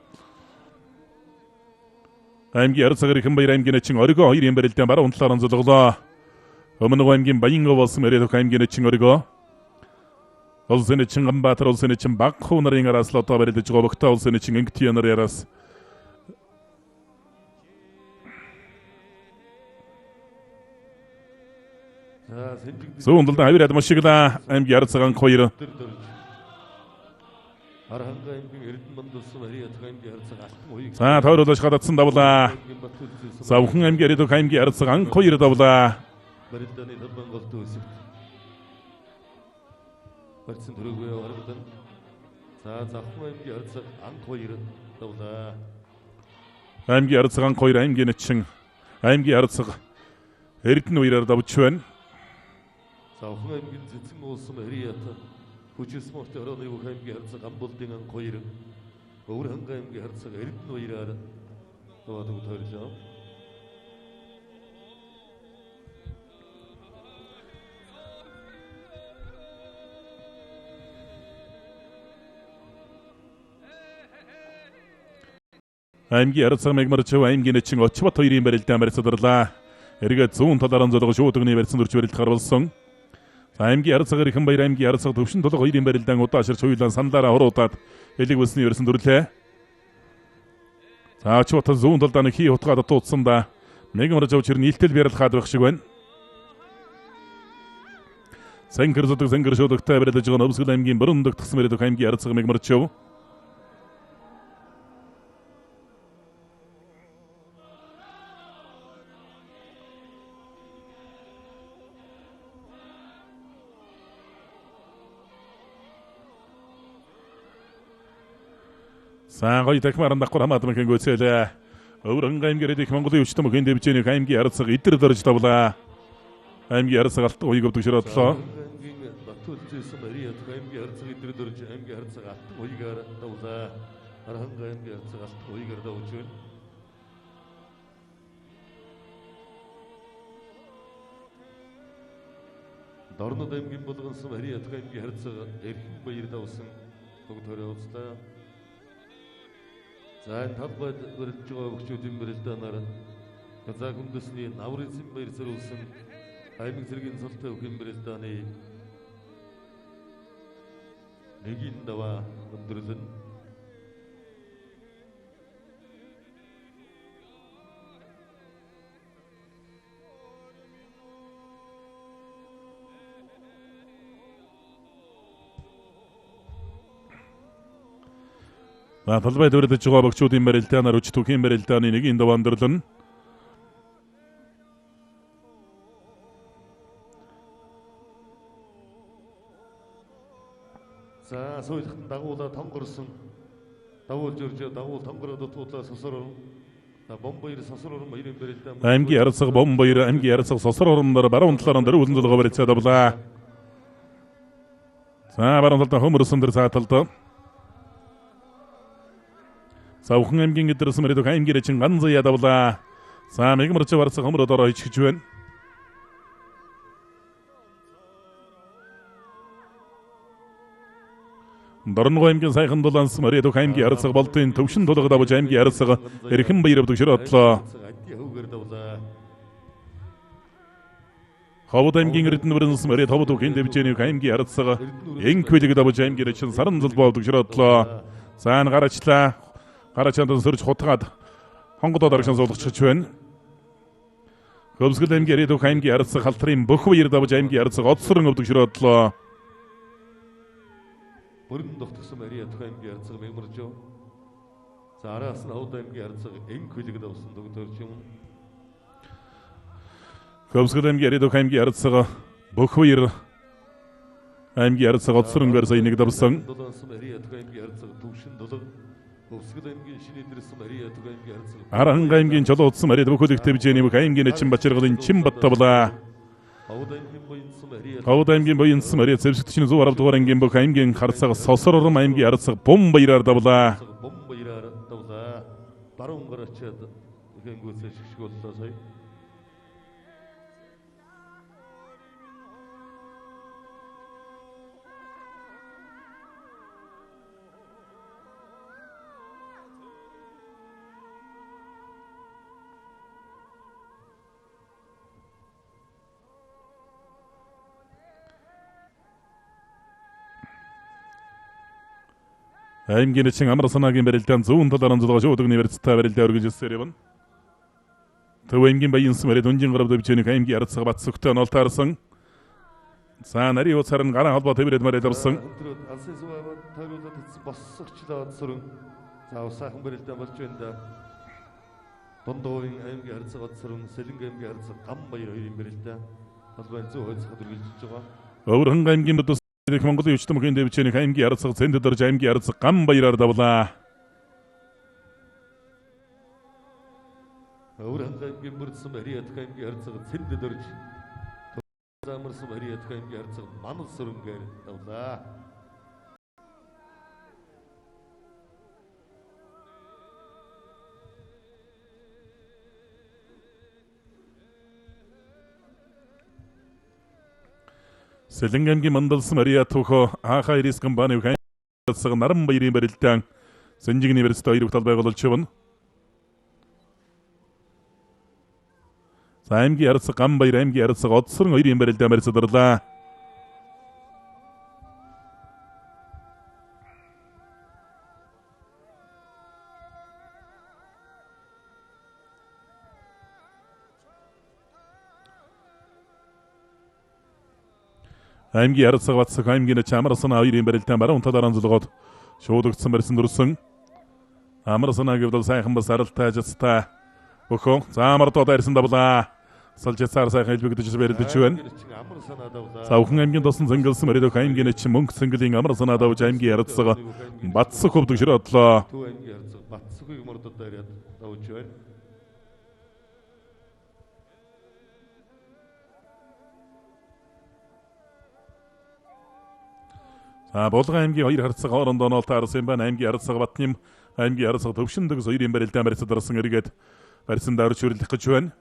Аймгийн харцаг ихэн баяр аймгийн чин оригоо хоёрын барилдаан баруун талаар онцлоглоо. Өмнөг аймгийн Баянгов болсон яридох аймгийн чин оригоо. Улсын чин Ганбаатар улсын чин Багхуу нарын араас лото барилдаж байгаа богтой улсын чин Ингтия нарын араас Зүүн талд хавираад мошиглаа аймгийн харцаг анх хоёр. За тойруулж гадаадсан давлаа. За бүхэн аймгийн Ариадуг аймгийн харьцаг анх 2 давлаа. барилдааны талбайн голд өсөлт. Барьсан төрөөгөө харагдан. За завхан аймгийн харьцаг анх 2 давлаа. аймгийн харьцаг анх 2 аймгийн нэчин аймгийн харьцаг Эрдэнэ 2-аар давж байна. Завхан аймгийн цэцэн уулсан Ариат хүчит спортын орооны бүх аймгийн харьцаг Амбулдын анх 2. Өвөр ханга аймгийн харьцаг Эрдэнэ 2-аар даваадаг тойрлоо. аймгийн харьцаг Мегмарчев аймгийн нэчин Очбат 2-ийн барилдаан барьцаадарлаа. Эргээд 100 талаараа золго шууд өгний барьсан дөрж барилд гарвалсан. аймгийн харьцаг Эрхэн баяр аймгийн харьцаг төвшин толго 2-ийн барилдаан удааширч хуйлан санлаараа хуруудаад элэг бүсний барьсан дөрлөө. За Очбат 100 талдааны хий утгаад дутууцсанда Мегмарчев чир нийлтэл барилгаад байх шиг байна. Сангэр зодог сангэр шуудагтай барилдаж байгаа Өвсгөл аймгийн Борон догтсон барилдаг аймгийн харьцаг Мегмарчев. Сангой дахмаран дахгүй хамаатан мхэн гүцээлээ. Өвөр ханга аймгийн ирэх Монголын өвчтөн мхэн дэвжээний аймгийн харьцаг идэр дөрж тавлаа. аймгийн харьцаг алт уйг өвдөг широодлоо. аймгийн Батүлжсэн Ариат аймгийн харьцаг идэр дөрж аймгийн харьцаг алт уйгаар давлаа. Ханга аймгийн харьцаг алт уйгаар давж байна. Дорнод аймгийн болгонсон Ариат аймгийн харьцаг Эрхэн баяр давсан бүгд төрөөцлаа. За энэ талбайд барилдж байгаа өгчүүдийн барилдаанаар Казак үндэсний Наурызийн баяр зориулсан аймаг зэргийн цолтой өвхийн барилдааны нэгийн даваа өндөрлөн. Талбайд барилдаж байгаа өгчүүдийн барилдаанаар өч түүхийн барилдааны нэгийн даваа өндөрлөн. За соёлхтон дагуулаа тонгорсон дагуулж өрж дагуул тонгороо дутуудлаа сосор бомбаяр сосор орон баярын барилдаан аймгийн харьцаг бомбаяр аймгийн харьцаг сосор оронноор баруун талаар дөрвөлн зулгаа барьцаад авлаа. За баруун талд хөмөрсөн дэр цааталд. За бүхэн аймгийн эдэрсэн мөрөдөг аймгийн чин ганц ядавлаа. За Мегмарчев харьцаг хөмөрөд ороо ичгэж байна. Дорногой аймгийн сайхан дулаанс мөрөдөг аймгийн харьцаг болтын төвшин тулгад авч аймгийн харьцаг Эрхэн баяр өвдөг широодлоо. Ховд аймгийн Эрдэнэ бүрэнс мөрөд ховд үгийн дэвжээний аймгийн харьцаг энквэлэг давж аймгийн чин саран зулбаа өвдөг широодлоо. За гарачлаа. Гарачаанд сөрж хутгаад хонгодоо дарагшин суулгачж байна. Өвсгөл аймгийн Ариадуг аймгийн харьцаг халтрын бүх баяр давж аймгийн харьцаг одсорон өвдөг широодлоо. Бүрэн тогтсон Ариадуг аймгийн харьцаг Мегмарчев. За араас нь Ховд аймгийн харьцаг энквэлэг давсан тогтоорч юм. Өвсгөл аймгийн Ариадуг аймгийн харьцаг бүх баяр аймгийн харьцаг одсорон барьсаа нэг давсан. Ариадуг аймгийн харьцаг төвшин дулаг Өвсгөл аймгийн шинэ идэрсэн Ариадуг аймгийн харьцаг Аранга аймгийн чулуудсан Ариад бүхөлөг дэвжээний бүх аймгийн чин бачиргалын чин баттавлаа. Ховд аймгийн буянсан Ариад зэвсэгтчний 110 дугаар ангийн бүх аймгийн харьцаг сосор орон аймгийн харьцаг бом баяраар давлаа. Бом баяраар давлаа. Баруун гарачаад ихэн гүйцээ шигшг боллоо сая. аймгийн чин амар санаагийн барилдаан 100 талаар зулгаа шууд өгний барилцтай барилдаа өргөжсээр явна. Төв аймгийн баянсан барилд өнжин гарав дэвжээний аймгийн харьцаг бат сүгтээ нолтаарсан. За нарийн уцаар нь гараа холбоо төврээд мараад орсон. Алсын суваа тойруулаад боссогчлаад сүрэн. За усаахан барилдаан болж байна да. Дундуугийн аймгийн харьцаг одсрын Сэлэнг аймгийн харьцаг гам баяр хоёрын барилдаа талбайн зөв хойцоход үргэлжилж байгаа. Өвөрхөн аймгийн бөдөс Монголын өчтөн мөхийн дэвчээний аймгийн харьцаг зэндэд орж аймгийн харьцаг гам баяраар давлаа. Өвөрхөн аймгийн бүрдсэн Ариат аймгийн харьцаг зэндэд орж замарсан Ариат аймгийн харьцаг манал сүрэнгээр давлаа. Сэлэнг аймгийн мандалсан Ариат хөхөө Аха Ирис компани харьцаг наран баярын барилдаан Сэнжигний университет хоёр талбай байгуулж байна. За аймгийн харьцаг гам баяр аймгийн харьцаг одсрон хоёрын барилдаан барьцаадарлаа. аймгийн харьцаг батсаг аймгийн амар санаа хоёрын барилдаан баруун талаараа зулгоод шуудагдсан барьсан дурсан. Амар санаа гэвэл сайхан бас аралтай ажицтай бөхөө заамардоо дайрсан давлаа. Салжицаар сайхан хэлбэгдэж барилдаж байна. За өхөн аймгийн тосон зэнгэлсэн мөрөдөх аймгийн чин мөнгө цэнгэлийн амар санаа давж аймгийн харьцаг батсаг хөвдөг широодлоо. Төв аймгийн харьцаг батсагыг мордод дайраад давж байна. Болгон аймгийн хоёр харьцаг хоорондоо нол таарсан байна. Аймгийн харьцаг Батним аймгийн харьцаг Төвшөндөгс хоёрын барилдаан барьцаадсан эргээд барьсан даарч хүрлэх гэж байна.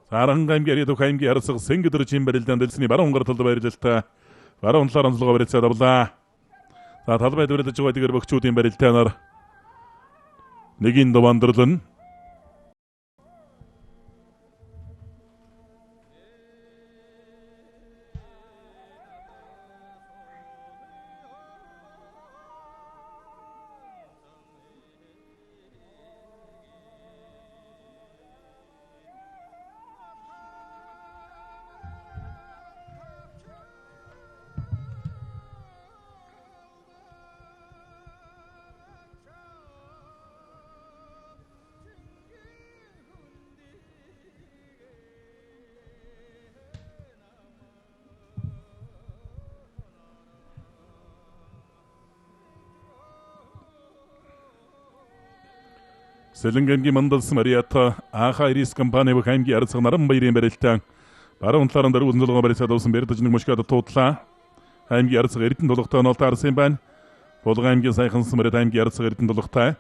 Аранг аймгийн Ариат аймгийн харьцаг Сэнгэд орчим барилдаан дэлсний баруун гар талд барилдалтай баруун талаар онцлогоо барьцаад авлаа. За талбай дүрлэж байгаа дэгэр бөхчүүдийн барилдаанаар нэгийн довандрлан Сэлэнг аймгийн мандалсан Ариат Аха Ирис компани аймгийн харьцаг наран баярын барилдаан баруун талаар дөрвөн зулгоо барьцаад авсан барилдаж нэг мөшгөд туудлаа. Аймгийн харьцаг эрдэнэ тулгатай нол таарсан байна. Болгон аймгийн сайхансан мөрөд аймгийн харьцаг эрдэнэ тулгатай.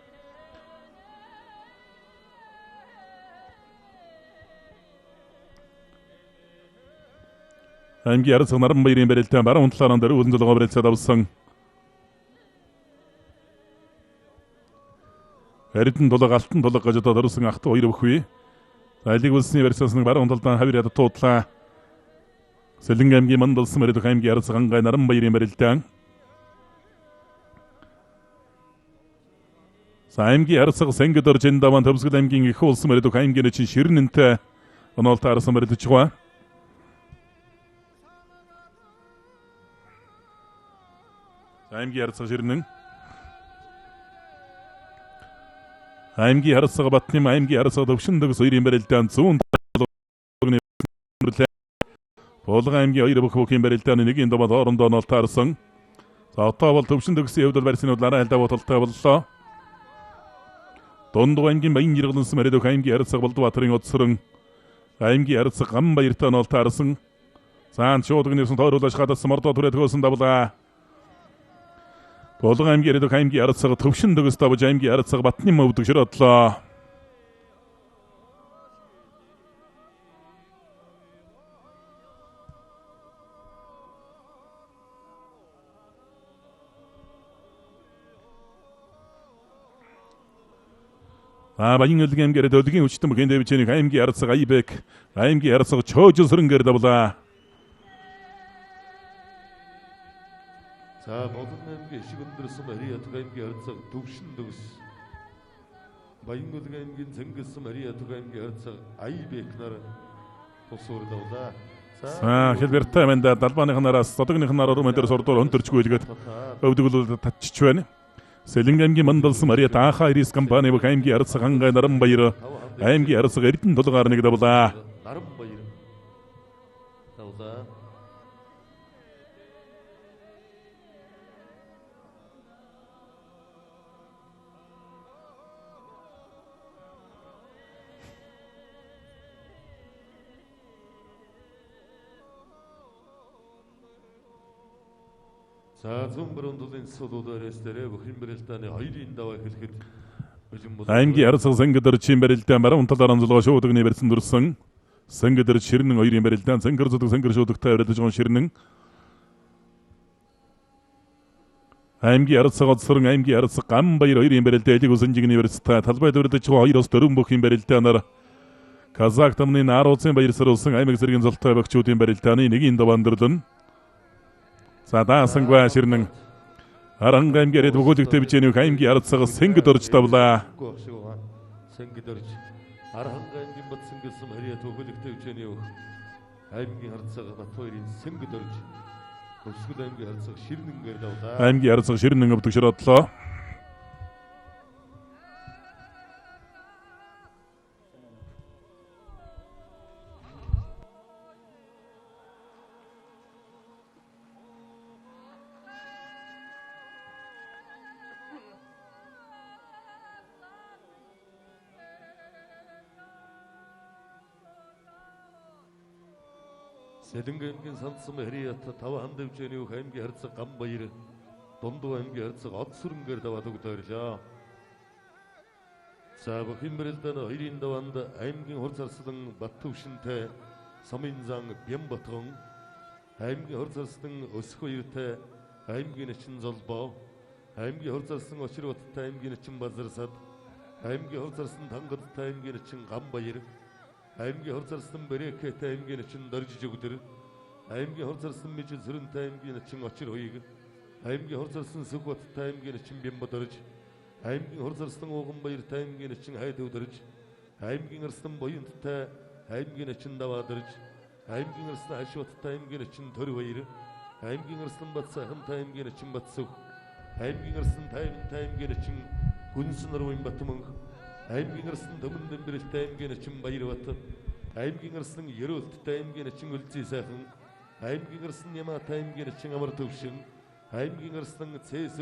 аймгийн харьцаг наран баярын барилдаан баруун талаар дөрвөн зулгоо барьцаад авсан Эрдэн тулаг алтан тулаг гэж одоо дөрвсөн ахт хоёр өвхвэ. Айлыг үлсний барьцаас нэг баруун талдаа хавираад туудлаа. Сэлэнг аймгийн мандалсан мөрөдөх аймгийн харьцаг ангай наран баярын барилдаан. За аймгийн харьцаг Сэнгэд орж даван Төвсгөл аймгийн их улсын мөрөдөх аймгийн чин ширнэнтэй оноолт арсан барилдаж байгаа. Аймгийн харьцаг ширнэн аймгийн харьцаг Батним аймгийн харьцаг Төвшөндөгс хоёрын барилдаан зүүн Болгон аймгийн хоёр бүхэн барилдааны нэгийн даваад хоорондоо нол таарсан. За одоо бол Төвшөндөгсийн хувьд барьсны араа хайлаа бодолтой боллоо. Дундуу аймгийн Баян Жиргалансан мөрөдөх аймгийн харьцаг Балдбаатарын одсрон аймгийн харьцаг гам баяртай нол таарсан. Цаан шуудаг нэрсэн тойруулж хадсан мордоо түрээд хөөсөн давлаа. Болгон аймгийн Ариат аймгийн харьцаг Төвшөндөгс давж аймгийн харьцаг Батним өвдөг широодлоо. Баян өлгийн аймгийн өлгийн өчтөн бүхэн дэвчээний аймгийн харьцаг Айбек аймгийн харьцаг Чоожил сүрэнгээр давлаа. За Болгон аймгийн ишиг өндөрсөн Ариат аймгийн харьцаг Төвшөндөгс Баян өлгийн аймгийн Цэнгэлсэн Ариат аймгийн харьцаг Айбек нар тусуур давлаа. За хэлбэртэй мэнда далбааныхан араас содогныхан аруу мэнээр сурдуур өнтөрчгүй илгээд өвдөглөл татчих байна. Сэлэнг аймгийн мандалсан Мариат Анха Ирис компани бүх аймгийн арцаг хангай наран баяр аймгийн арцаг эрдэнэ тулгаар нэг давлаа. наран баяр. Давлаа. За зүүн дулын судуудаар эсдэрэ бөхийн барилдааны хоёрын даваа хэлэхэд аймгийн арцаг сэнгэр чин барилдаан баруун талаар анзуулга шуудагны барьсан дурсан сэнгэр ширнэн хоёрын барилдаан сэнгэр зүдэг сэнгэр шуудагтай барилдаж байгаа ширнэн аймгийн арцаг одсорон аймгийн арцаг гам баяр хоёрын барилдаан элиг усанжигны барилдаан талбай барилдаж байгаа хоёроос дөрвөн бөхийн барилдаанаар Казак тамны Наурызийн баяр сарулсан аймаг зэргийн золтой багчуудын барилдааны нэгийн даваандрлан за даасангва ширнэн Аранга аймгийн өгүүлэгтэй бичээний аймгийн арцаг сэнгэд орж давлаа. Сэнгэд орж Аранга аймгийн бат сэнгэлсэн хариат өгүүлэгтэй бичээний аймгийн арцаг Батбаярын сэнгэд орж Өсгөл аймгийн арцаг ширнэнгээр давлаа. Аймгийн арцаг ширнэн өвдөг шородлоо. Сэлэнг аймгийн сандсан хариат тав ханд хэмжээний аймгийн арцаг гам баяр дундуу аймгийн арцаг од сүрэнгээр даваад өгдөрлөө. За бөхийн барилдааны хоёрын даваанд аймгийн хур зарслан бат төвшинтэй Сомын зан Бямбатгон аймгийн хур зарслан Өсөх баяртай аймгийн начин Золбоо аймгийн хур зарслан Очирбаттай аймгийн начин Базарсад аймгийн хур зарслан Тангадтай аймгийн начин Гам баяр аймгийн хур зарслан Бэрэкэтэй аймгийн начин Доржиж өгдөр аймгийн хур зарслан Мижил Сүрэнтэй аймгийн начин Очир хоёг аймгийн хур зарслан Сүхбаттай аймгийн начин Бямбат орж аймгийн хур зарслан Ууган баяртай аймгийн начин Хайд өдөрж аймгийн арслан Буянттай аймгийн начин Даваад орж аймгийн арслан Хашбаттай аймгийн начин Төр баяр аймгийн арслан Батсахантай аймгийн начин Батсүх аймгийн арслан Тайвантай аймгийн начин Гүнсэн Нурмын Батмөнх аймгийн арслан Төмөн Дэмбэрэлтэй аймгийн начин Баярбат аймгийн арслан Ерөөлттэй аймгийн начин Үлзий сайхан аймгийн арслан Ямаатай аймгийн начин Амар төвшин аймгийн арслан Цэс